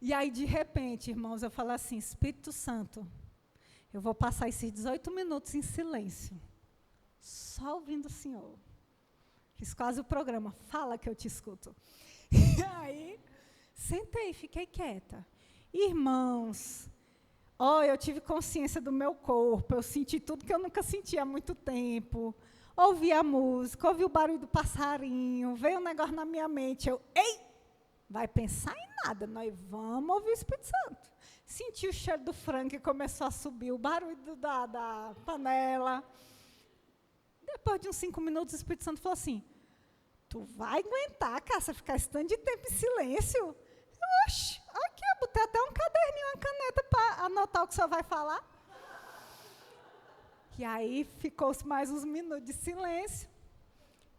e aí de repente, irmãos, eu falei assim, Espírito Santo, eu vou passar esses 18 minutos em silêncio, só ouvindo o Senhor. Fiz quase o programa, fala que eu te escuto. E aí, sentei, fiquei quieta. Irmãos, eu tive consciência do meu corpo, eu senti tudo que eu nunca senti há muito tempo. Ouvi a música, ouvi o barulho do passarinho, veio um negócio na minha mente, vai pensar em nada, nós vamos ouvir o Espírito Santo. Senti o cheiro do frango que começou a subir, o barulho da panela. Depois de uns 5 minutos, o Espírito Santo falou assim, tu vai aguentar, Cássia, ficar esse tanto de tempo em silêncio? Oxi, aqui, eu botei até um caderninho, uma caneta para anotar o que o senhor vai falar. E aí, ficou mais uns minutos de silêncio.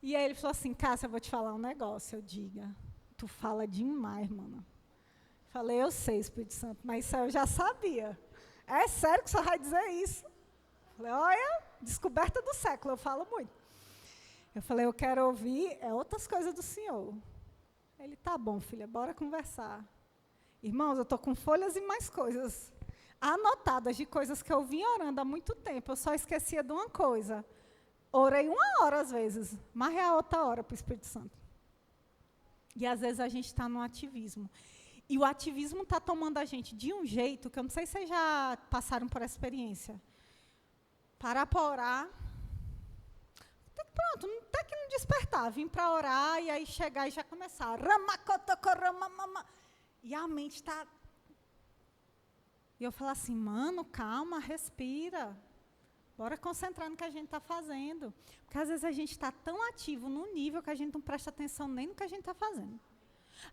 E aí ele falou assim, Cássia, eu vou te falar um negócio. Eu diga, tu fala demais, mano. Falei, eu sei, Espírito Santo, mas isso eu já sabia. É sério que o senhor vai dizer isso? Falei, olha, descoberta do século, eu falo muito. Eu falei, eu quero ouvir outras coisas do Senhor. Ele, tá bom, filha, bora conversar. Irmãos, eu estou com folhas e mais coisas anotadas de coisas que eu vim orando há muito tempo. Eu só esquecia de uma coisa. Orei 1 hora às vezes, mas é a outra hora para o Espírito Santo. E às vezes a gente está no ativismo. E o ativismo está tomando a gente de um jeito que eu não sei se vocês já passaram por essa experiência. Parar para orar. Pronto, até aqui no despertar, vim para orar e aí chegar e já começar. E a mente está... E eu falo assim, mano, calma, respira. Bora concentrar no que a gente está fazendo. Porque às vezes a gente está tão ativo num nível que a gente não presta atenção nem no que a gente está fazendo.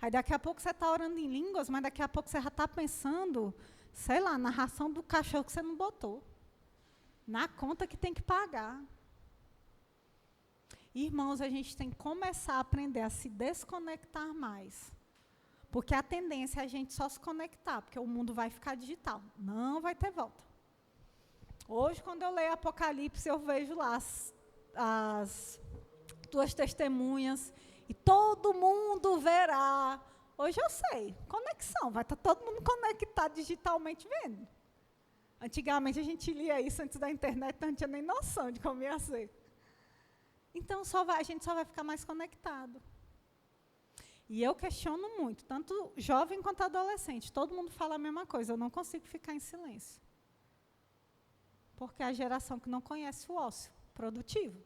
Aí daqui a pouco você está orando em línguas, mas daqui a pouco você já está pensando, sei lá, na ração do cachorro que você não botou. Na conta que tem que pagar. Irmãos, a gente tem que começar a aprender a se desconectar mais. Porque a tendência é a gente só se conectar, porque o mundo vai ficar digital. Não vai ter volta. Hoje, quando eu leio Apocalipse, eu vejo lá as duas testemunhas, e todo mundo verá. Hoje eu sei, conexão, vai estar todo mundo conectado digitalmente vendo. Antigamente a gente lia isso antes da internet, então não tinha nem noção de como ia ser. Então a gente só vai ficar mais conectado. E eu questiono muito, tanto jovem quanto adolescente, todo mundo fala a mesma coisa, eu não consigo ficar em silêncio. Porque é a geração que não conhece o ócio produtivo.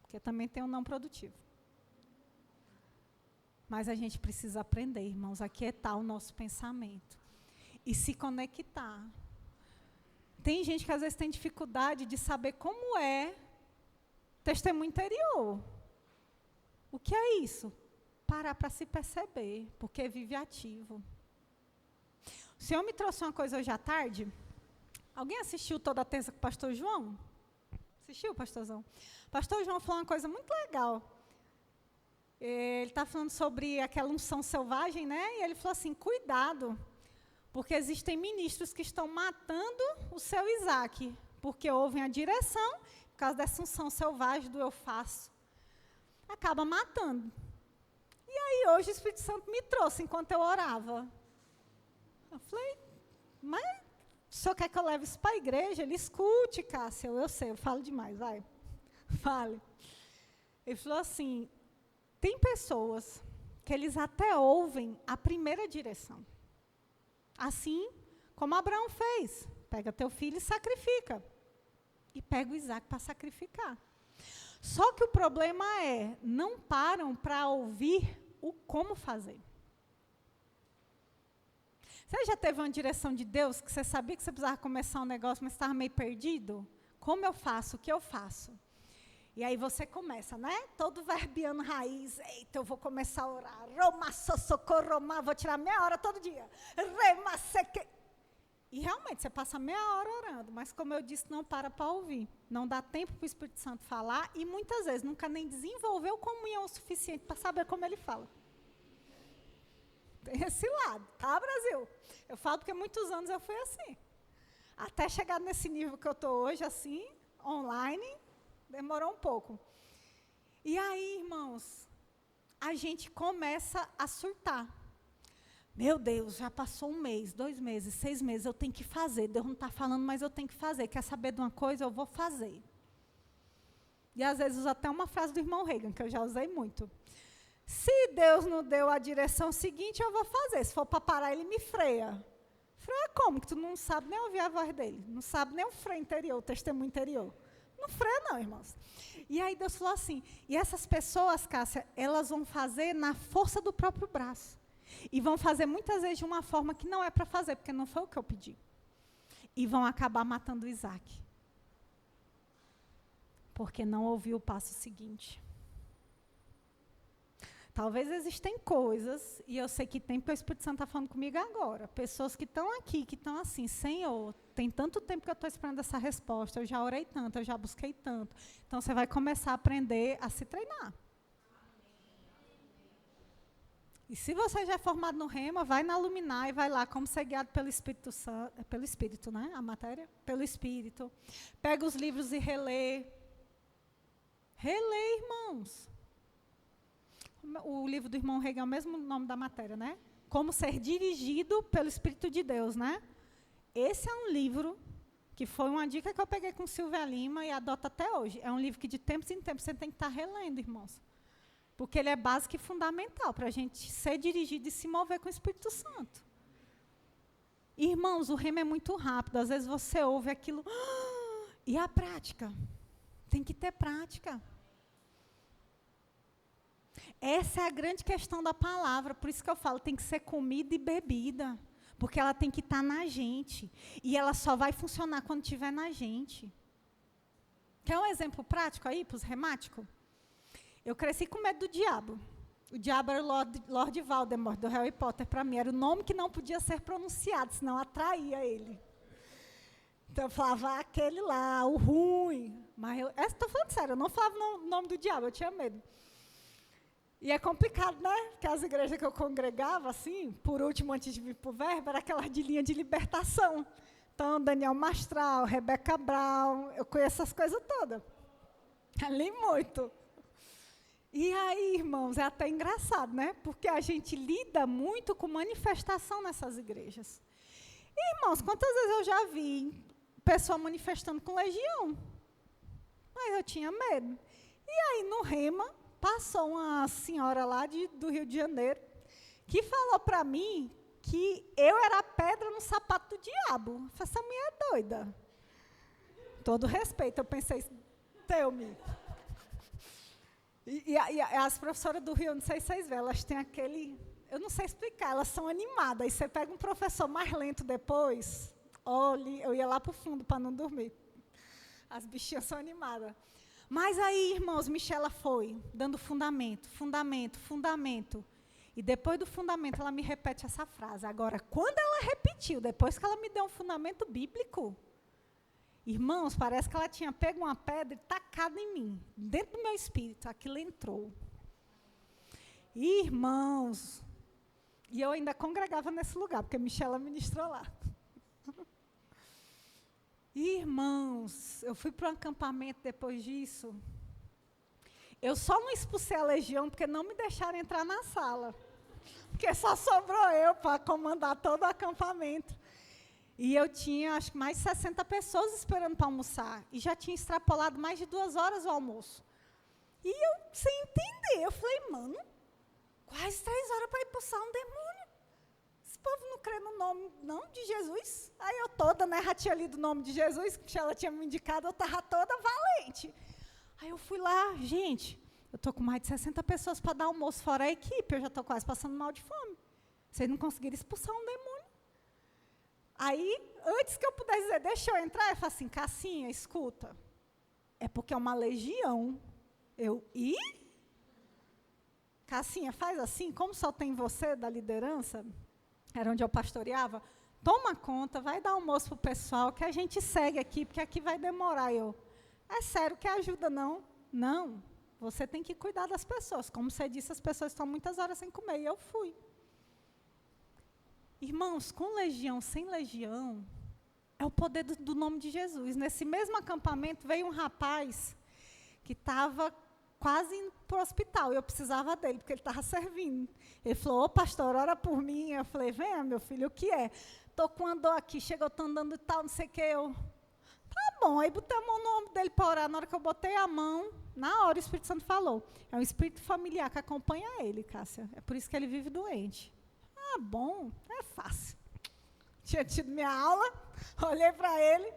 Porque também tem o não produtivo. Mas a gente precisa aprender, irmãos, a aquietar o nosso pensamento. E se conectar. Tem gente que às vezes tem dificuldade de saber como é testemunho interior. O que é isso? Parar para se perceber, porque vive ativo. O Senhor me trouxe uma coisa hoje à tarde. Alguém assistiu Toda Terça com o pastor João? Assistiu, pastorzão? O pastor João falou uma coisa muito legal. Ele está falando sobre aquela unção selvagem, né? E ele falou assim, cuidado, porque existem ministros que estão matando o seu Isaac, porque ouvem a direção, por causa dessa unção selvagem do eu faço. Acaba matando. E aí hoje o Espírito Santo me trouxe enquanto eu orava. Eu falei, mas o senhor quer que eu leve isso para a igreja? Ele escute, Cássia, eu sei, eu falo demais, vai. Fale. Ele falou assim, tem pessoas que eles até ouvem a primeira direção. Assim como Abraão fez. Pega teu filho e sacrifica. E pega o Isaac para sacrificar. Só que o problema é, não param para ouvir o como fazer. Você já teve uma direção de Deus que você sabia que você precisava começar um negócio, mas estava meio perdido? Como eu faço? O que eu faço? E aí você começa, né? Todo verbiano raiz. Eita, eu vou começar a orar. Roma, socorro, vou tirar meia hora todo dia. Rema, seque. E realmente, você passa meia hora orando. Mas como eu disse, não para ouvir. Não dá tempo para o Espírito Santo falar. E muitas vezes nunca nem desenvolveu comunhão o suficiente para saber como ele fala. Tem esse lado, tá, Brasil? Eu falo porque muitos anos eu fui assim. Até chegar nesse nível que eu estou hoje, assim, online, demorou um pouco. E aí, irmãos, a gente começa a surtar. Meu Deus, já passou 1 mês, 2 meses, 6 meses, eu tenho que fazer. Deus não está falando, mas eu tenho que fazer. Quer saber de uma coisa? Eu vou fazer. E às vezes uso até uma frase do irmão Reagan, que eu já usei muito. Se Deus não deu a direção seguinte, eu vou fazer. Se for para parar, ele me freia. Freia como? Que tu não sabe nem ouvir a voz dele. Não sabe nem o freio interior, o testemunho interior. Não freia não, irmãos. E aí Deus falou assim, e essas pessoas, Cássia, elas vão fazer na força do próprio braço. E vão fazer muitas vezes de uma forma que não é para fazer, porque não foi o que eu pedi. E vão acabar matando Isaac. Porque não ouviu o passo seguinte. Talvez existem coisas, e eu sei que tem, porque o Espírito Santo está falando comigo agora. Pessoas que estão aqui, que estão assim, Senhor, tem tanto tempo que eu estou esperando essa resposta, eu já orei tanto, eu já busquei tanto. Então, você vai começar a aprender a se treinar. E se você já é formado no Rema, vai na Luminar e vai lá, como ser guiado pelo Espírito Santo, pelo Espírito, né? A matéria? Pelo Espírito. Pega os livros e relê. Relê, irmãos. O livro do irmão Reagan é o mesmo nome da matéria, né? Como ser dirigido pelo Espírito de Deus, né? Esse é um livro que foi uma dica que eu peguei com Silvia Lima e adoto até hoje. É um livro que de tempos em tempos você tem que estar relendo, irmãos. Porque ele é básico e fundamental para a gente ser dirigido e se mover com o Espírito Santo. Irmãos, o rema é muito rápido. Às vezes você ouve aquilo. E a prática? Tem que ter prática. Essa é a grande questão da palavra, por isso que eu falo, tem que ser comida e bebida, porque ela tem que estar na gente, e ela só vai funcionar quando estiver na gente. Quer um exemplo prático aí, para os remáticos? Eu cresci com medo do diabo. O diabo era o Lord Voldemort, do Harry Potter, para mim, era o nome que não podia ser pronunciado, senão atraía ele. Então eu falava, aquele lá, o ruim. Mas eu estou falando sério, eu não falava o nome do diabo, eu tinha medo. E é complicado, né? Porque as igrejas que eu congregava, assim, por último, antes de vir para o Verbo, era aquela de linha de libertação. Então, Daniel Mastral, Rebeca Brown, eu conheço essas coisas todas. Ali muito. E aí, irmãos, é até engraçado, né? Porque a gente lida muito com manifestação nessas igrejas. E, irmãos, quantas vezes eu já vi pessoa manifestando com legião? Mas eu tinha medo. E aí, no Rema, passou uma senhora lá do Rio de Janeiro, que falou para mim que eu era a pedra no sapato do diabo. Eu falei, essa mulher é doida. Todo respeito, eu pensei, teu-me. E as professoras do Rio, eu não sei se vocês veem, elas têm aquele, eu não sei explicar, elas são animadas. Aí você pega um professor mais lento depois, olha, eu ia lá para o fundo para não dormir. As bichinhas são animadas. Mas aí, irmãos, Michela foi dando fundamento. E depois do fundamento, ela me repete essa frase. Agora, quando ela repetiu, depois que ela me deu um fundamento bíblico, irmãos, parece que ela tinha pego uma pedra e tacado em mim, dentro do meu espírito, aquilo entrou. Irmãos, e eu ainda congregava nesse lugar, porque Michela ministrou lá. Irmãos, eu fui para um acampamento depois disso. Eu só não expulsei a legião porque não me deixaram entrar na sala. Porque só sobrou eu para comandar todo o acampamento. E eu tinha, acho que mais de 60 pessoas esperando para almoçar. E já tinha extrapolado mais de 2 horas o almoço. E eu, sem entender, eu falei, mano, quase 3 horas para expulsar um demônio. Esse povo não crê no nome, não, de Jesus. Aí eu toda, né, já tinha lido o nome de Jesus, que ela tinha me indicado, eu estava toda valente. Aí eu fui lá, gente, eu estou com mais de 60 pessoas para dar almoço, fora a equipe, eu já estou quase passando mal de fome. Vocês não conseguiram expulsar um demônio. Aí, antes que eu pudesse dizer, deixa eu entrar, eu falei assim, Cassinha, escuta, é porque é uma legião. Cassinha, faz assim, como só tem você da liderança, era onde eu pastoreava, toma conta, vai dar almoço para o pessoal, que a gente segue aqui, porque aqui vai demorar. É sério, que ajuda não? Não, você tem que cuidar das pessoas. Como você disse, as pessoas estão muitas horas sem comer, e eu fui. Irmãos, com legião, sem legião, é o poder do nome de Jesus. Nesse mesmo acampamento, veio um rapaz que estava quase indo para o hospital, e eu precisava dele, porque ele estava servindo. Ele falou, ô pastor, ora por mim. Eu falei, venha, meu filho, o que é? Estou com uma dor aqui, chegou, estou andando e tal, não sei o que. Tá bom, aí botei a mão no ombro dele para orar. Na hora que eu botei a mão, na hora o Espírito Santo falou, é um espírito familiar que acompanha ele, Cássia. É por isso que ele vive doente. Ah, bom, é fácil. Tinha tido minha aula, olhei para ele,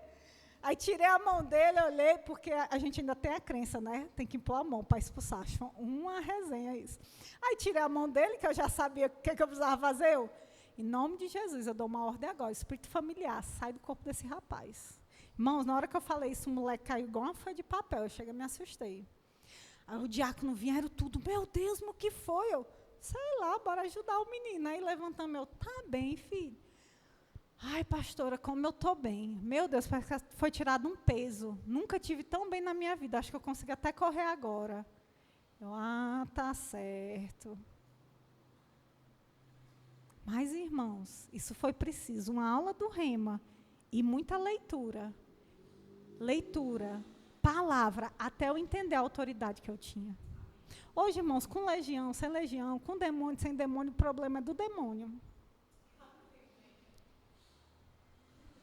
aí tirei a mão dele, olhei, porque a gente ainda tem a crença, né? Tem que impor a mão para expulsar. Acho uma resenha isso. Aí tirei a mão dele, que eu já sabia o que eu precisava fazer. Em nome de Jesus, eu dou uma ordem agora. Espírito familiar, sai do corpo desse rapaz. Irmãos, na hora que eu falei isso, o moleque caiu igual uma folha de papel. Eu cheguei e me assustei. Aí o diácono vieram tudo. Meu Deus, mas o que foi? Eu, sei lá, bora ajudar o menino. Aí levantando, tá bem, filho. Ai, pastora, como eu estou bem. Meu Deus, parece que foi tirado um peso. Nunca tive tão bem na minha vida. Acho que eu consigo até correr agora. Eu, tá certo. Mas, irmãos, isso foi preciso. Uma aula do Rema e muita leitura. Leitura, palavra, até eu entender a autoridade que eu tinha. Hoje, irmãos, com legião, sem legião, com demônio, sem demônio, o problema é do demônio.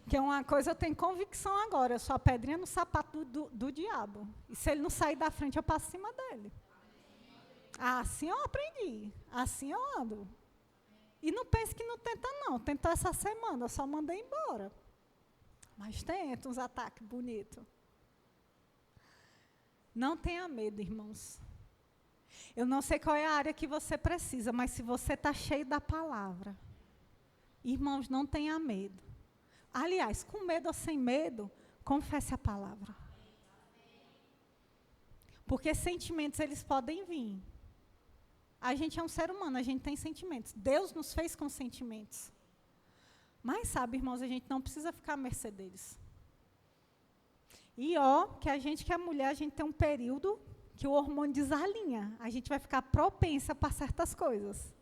Que é uma coisa, eu tenho convicção agora, eu sou a pedrinha no sapato do diabo. E se ele não sair da frente, eu passo em cima dele. Assim eu aprendi, assim eu ando. E não pense que não tenta não, tentou essa semana, eu só mandei embora. Mas tenta uns ataques bonitos. Não tenha medo, irmãos. Eu não sei qual é a área que você precisa, mas se você está cheio da palavra, irmãos, não tenha medo. Aliás, com medo ou sem medo, confesse a palavra. Porque sentimentos, eles podem vir. A gente é um ser humano, a gente tem sentimentos. Deus nos fez com sentimentos. Mas, sabe, irmãos, a gente não precisa ficar à mercê deles. E, que a gente que é mulher, a gente tem um período que o hormônio desalinha. A gente vai ficar propensa para certas coisas.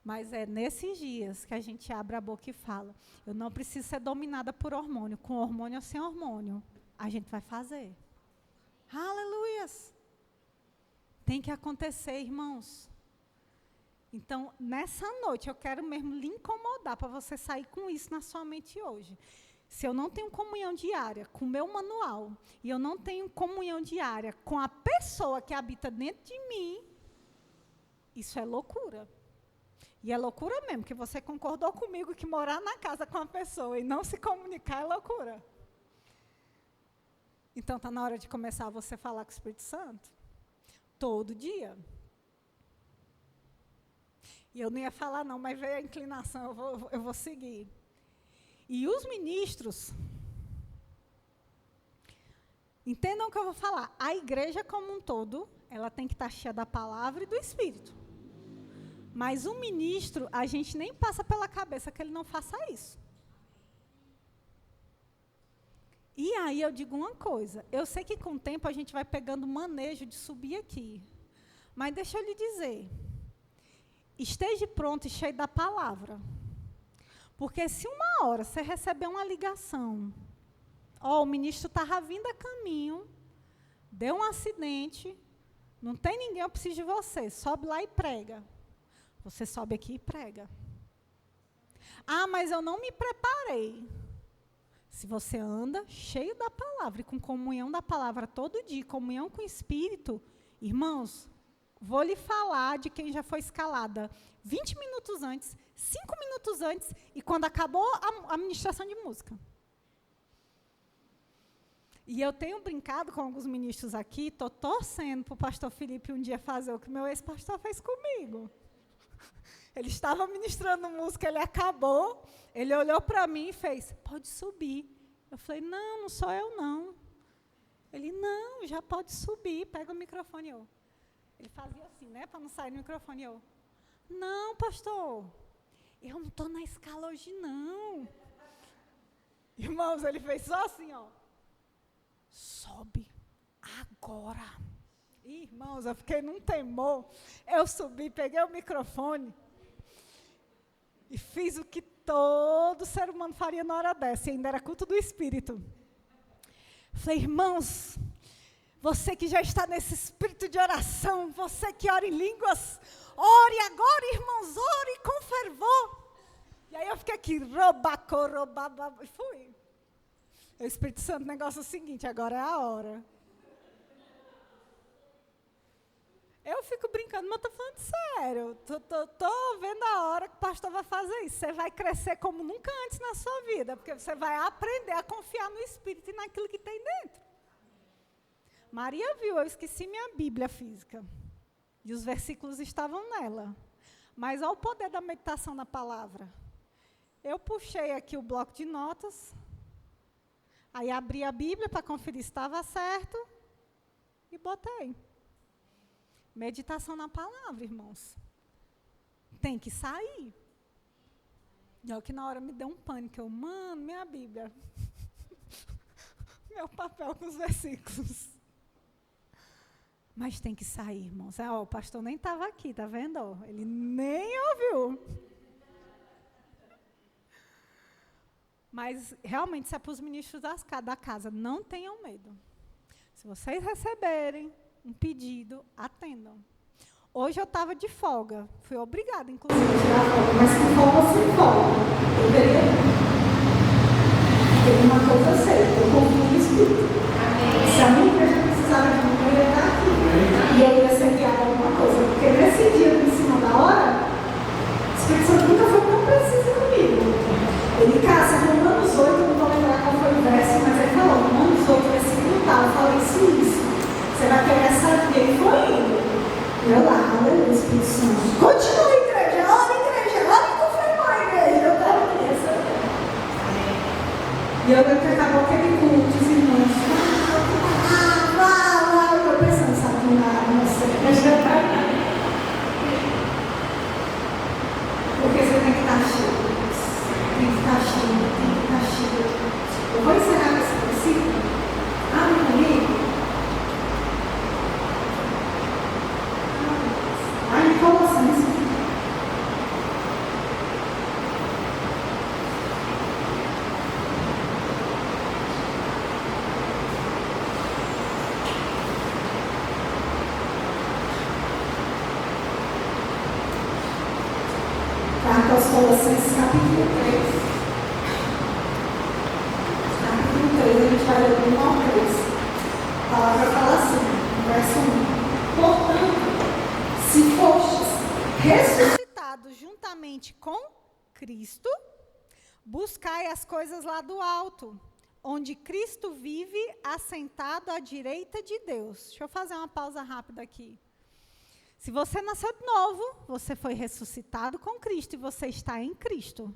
Mas é nesses dias que a gente abre a boca e fala, eu não preciso ser dominada por hormônio, com hormônio ou sem hormônio. A gente vai fazer. Aleluias! Tem que acontecer, irmãos. Então, nessa noite, eu quero mesmo lhe incomodar para você sair com isso na sua mente hoje. Se eu não tenho comunhão diária com o meu manual, e eu não tenho comunhão diária com a pessoa que habita dentro de mim, isso é loucura. E é loucura mesmo, que você concordou comigo que morar na casa com a pessoa e não se comunicar é loucura. Então, está na hora de começar você a falar com o Espírito Santo. Todo dia. E eu não ia falar não, mas veio a inclinação, eu vou seguir. E os ministros, entendam o que eu vou falar, a igreja como um todo, ela tem que estar cheia da palavra e do Espírito. Mas o ministro, a gente nem passa pela cabeça que ele não faça isso. E aí eu digo uma coisa, eu sei que com o tempo a gente vai pegando manejo de subir aqui. Mas deixa eu lhe dizer, esteja pronto e cheio da palavra. Porque se uma hora você receber uma ligação, o ministro estava vindo a caminho, deu um acidente, não tem ninguém, eu preciso de você, sobe lá e prega. Você sobe aqui e prega. Ah, mas eu não me preparei. Se você anda cheio da palavra e com comunhão da palavra todo dia, comunhão com o Espírito, irmãos, vou lhe falar de quem já foi escalada 20 minutos antes, 5 minutos antes, e quando acabou a ministração de música. E eu tenho brincado com alguns ministros aqui, estou torcendo para o pastor Felipe um dia fazer o que meu ex-pastor fez comigo. Ele estava ministrando música, ele acabou, ele olhou para mim e fez, pode subir. Eu falei, não sou eu não. Ele, não, já pode subir, pega o microfone. Ele fazia assim, né, para não sair no microfone. Não, pastor, eu não estou na escala hoje não. Irmãos, ele fez só assim, sobe agora. Irmãos, eu fiquei num temor. Eu subi, peguei o microfone e fiz o que todo ser humano faria na hora dessa, e ainda era culto do Espírito. Falei, irmãos, você que já está nesse espírito de oração, você que ora em línguas, ore agora, irmãos, ore com fervor. E aí eu fiquei aqui, e fui. O Espírito Santo, o negócio é o seguinte, agora é a hora. Eu fico brincando, mas estou falando sério. Estou vendo a hora que o pastor vai fazer isso. Você vai crescer como nunca antes na sua vida, porque você vai aprender a confiar no Espírito e naquilo que tem dentro. Maria viu, eu esqueci minha Bíblia física. E os versículos estavam nela. Mas olha o poder da meditação na palavra. Eu puxei aqui o bloco de notas, aí abri a Bíblia para conferir se estava certo e botei. Meditação na palavra, irmãos. Tem que sair. E olha que na hora me deu um pânico. Mano, minha Bíblia. Meu papel com os versículos. Mas tem que sair, irmãos. O pastor nem estava aqui, tá vendo? Ele nem ouviu. Mas, realmente, isso é para os ministros da casa. Não tenham medo. Se vocês receberem um pedido, atendam. Hoje eu estava de folga. Fui obrigada, inclusive. Mas com folga ou sem folga? Eu teria. Tem uma coisa certa. Eu confio no Espírito. Se a minha igreja precisava de mim, eu ia estar aqui. E eu ia ser guiada alguma coisa. Porque nesse dia, em cima da hora, o Espírito Santo nunca foi tão preciso comigo. Ele, Cássia, Romanos 8, eu não vou lembrar qual foi o verso, mas ele falou, Romanos 8, versículo tal. Eu falei, isso. Você vai pegar essa via. Ele foi indo. Eu Colossenses capítulo 3. Capítulo 3, a gente vai ler do 1 ao 3. A palavra fala assim, no verso 1. Portanto, se fostes ressuscitados juntamente com Cristo, buscai as coisas lá do alto, onde Cristo vive assentado à direita de Deus. Deixa eu fazer uma pausa rápida aqui. Se você nasceu de novo, você foi ressuscitado com Cristo e você está em Cristo.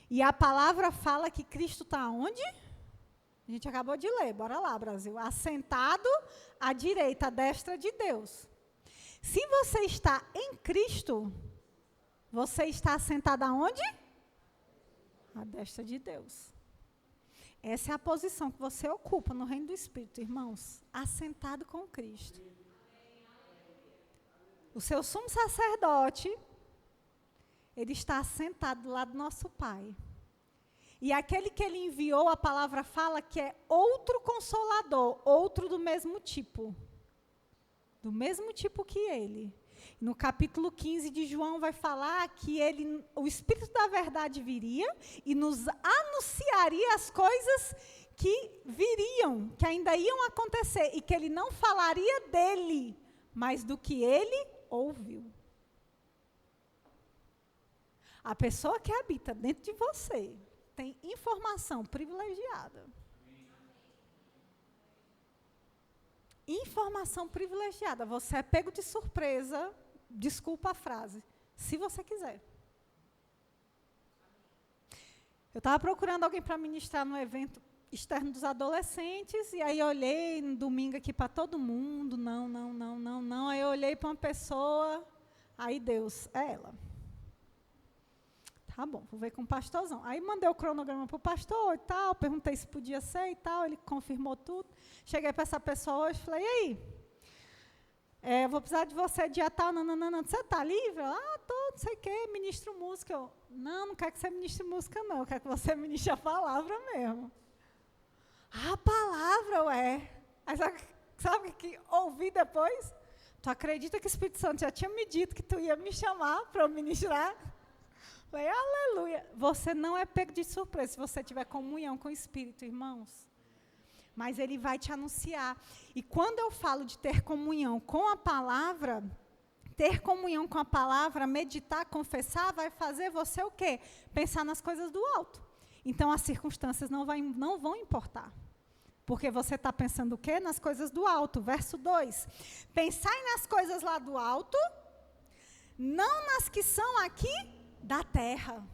E a palavra fala que Cristo está onde? A gente acabou de ler, bora lá, Brasil. Assentado à direita, à destra de Deus. Se você está em Cristo, você está assentado aonde? À destra de Deus. Essa é a posição que você ocupa no reino do Espírito, irmãos. Assentado com Cristo. O seu sumo sacerdote, ele está assentado do lado do nosso Pai. E aquele que ele enviou, a palavra fala que é outro consolador, outro do mesmo tipo. Do mesmo tipo que ele. No capítulo 15 de João vai falar que ele, o Espírito da verdade viria e nos anunciaria as coisas que viriam, que ainda iam acontecer, e que ele não falaria dele, mas do que ele ouviu. A pessoa que habita dentro de você tem informação privilegiada. Informação privilegiada. Você é pego de surpresa, desculpa a frase, se você quiser. Eu estava procurando alguém para ministrar no evento externo dos adolescentes, e aí eu olhei no domingo aqui para todo mundo, não. Aí eu olhei para uma pessoa, aí Deus, é ela. Tá bom, vou ver com o pastorzão. Aí mandei o cronograma para o pastor e tal, perguntei se podia ser e tal, ele confirmou tudo. Cheguei para essa pessoa hoje e falei, e aí? Vou precisar de você dia tal, você está livre? Tô, não sei o quê, ministro música. Eu, não quero que você ministre música, não, eu quero que você ministre a palavra mesmo. A palavra, ué. Aí sabe o que ouvi depois? Tu acredita que o Espírito Santo já tinha me dito que tu ia me chamar para eu ministrar? Falei, aleluia. Você não é pego de surpresa se você tiver comunhão com o Espírito, irmãos. Mas ele vai te anunciar. E quando eu falo de ter comunhão com a palavra, meditar, confessar, vai fazer você o quê? Pensar nas coisas do alto. Então, as circunstâncias não vão importar. Porque você está pensando o quê? Nas coisas do alto. Verso 2. Pensai nas coisas lá do alto, não nas que são aqui da terra.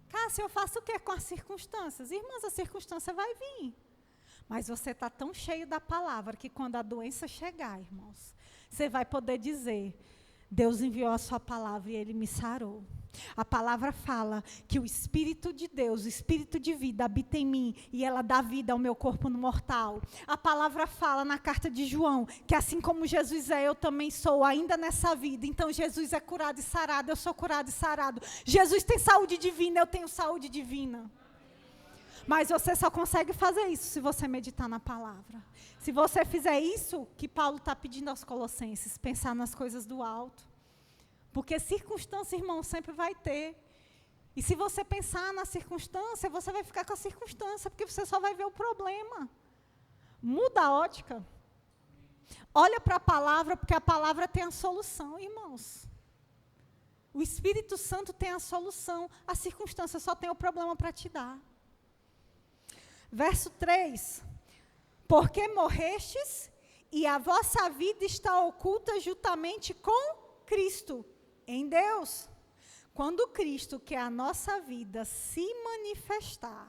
Cássia, eu faço o quê com as circunstâncias? Irmãos, a circunstância vai vir. Mas você está tão cheio da palavra que quando a doença chegar, irmãos, você vai poder dizer, Deus enviou a sua palavra e ele me sarou. A palavra fala que o Espírito de Deus, o Espírito de vida habita em mim e ela dá vida ao meu corpo no mortal. A palavra fala na carta de João que assim como Jesus é, eu também sou ainda nessa vida. Então Jesus é curado e sarado, eu sou curado e sarado. Jesus tem saúde divina, eu tenho saúde divina. Mas você só consegue fazer isso se você meditar na palavra. Se você fizer isso que Paulo está pedindo aos Colossenses, pensar nas coisas do alto. Porque circunstância, irmão, sempre vai ter. E se você pensar na circunstância, você vai ficar com a circunstância, porque você só vai ver o problema. Muda a ótica. Olha para a palavra, porque a palavra tem a solução, irmãos. O Espírito Santo tem a solução. A circunstância só tem o problema para te dar. Verso 3. Porque morrestes e a vossa vida está oculta juntamente com Cristo. Em Deus, quando Cristo, que é a nossa vida, se manifestar,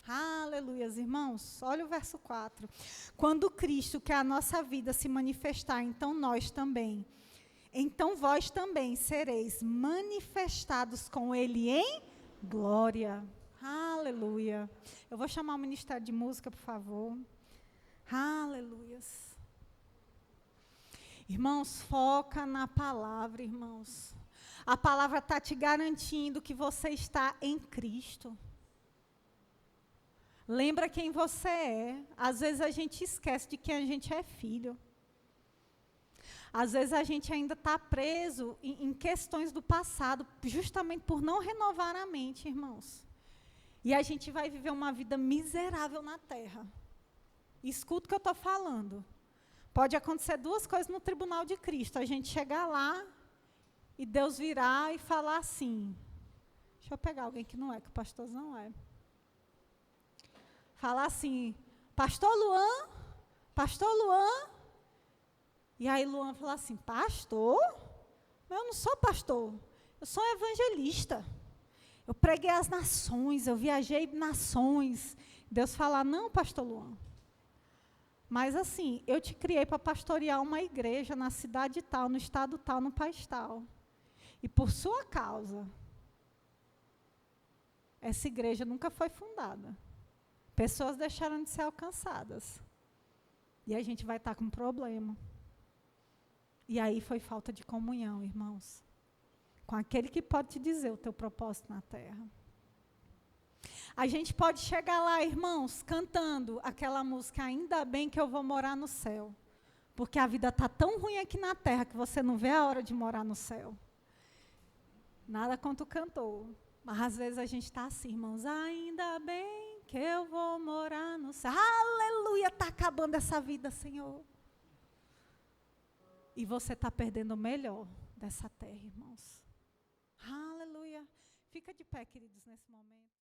aleluias, irmãos, olha o verso 4, quando Cristo, que é a nossa vida, se manifestar, então vós também sereis manifestados com Ele em glória, aleluia. Eu vou chamar o Ministério de Música, por favor, aleluias. Irmãos, foca na palavra, irmãos. A palavra está te garantindo que você está em Cristo. Lembra quem você é. Às vezes a gente esquece de que a gente é filho. Às vezes a gente ainda está preso em questões do passado, justamente por não renovar a mente, irmãos. E a gente vai viver uma vida miserável na terra. Escuta o que eu estou falando. Pode acontecer duas coisas no tribunal de Cristo. A gente chegar lá e Deus virar e falar assim. Deixa eu pegar alguém que não é, que o pastor não é. Falar assim, Pastor Luan. E aí Luan fala assim, pastor? Mas eu não sou pastor, eu sou evangelista. Eu preguei às nações, eu viajei nações. Deus fala, não, pastor Luan. Mas assim, eu te criei para pastorear uma igreja na cidade tal, no estado tal, no país tal. E por sua causa, essa igreja nunca foi fundada. Pessoas deixaram de ser alcançadas. E a gente vai estar com problema. E aí foi falta de comunhão, irmãos. Com aquele que pode te dizer o teu propósito na terra. A gente pode chegar lá, irmãos, cantando aquela música, ainda bem que eu vou morar no céu. Porque a vida está tão ruim aqui na terra que você não vê a hora de morar no céu. Nada contra o cantor. Mas às vezes a gente está assim, irmãos, ainda bem que eu vou morar no céu. Aleluia, está acabando essa vida, Senhor. E você está perdendo o melhor dessa terra, irmãos. Aleluia. Fica de pé, queridos, nesse momento.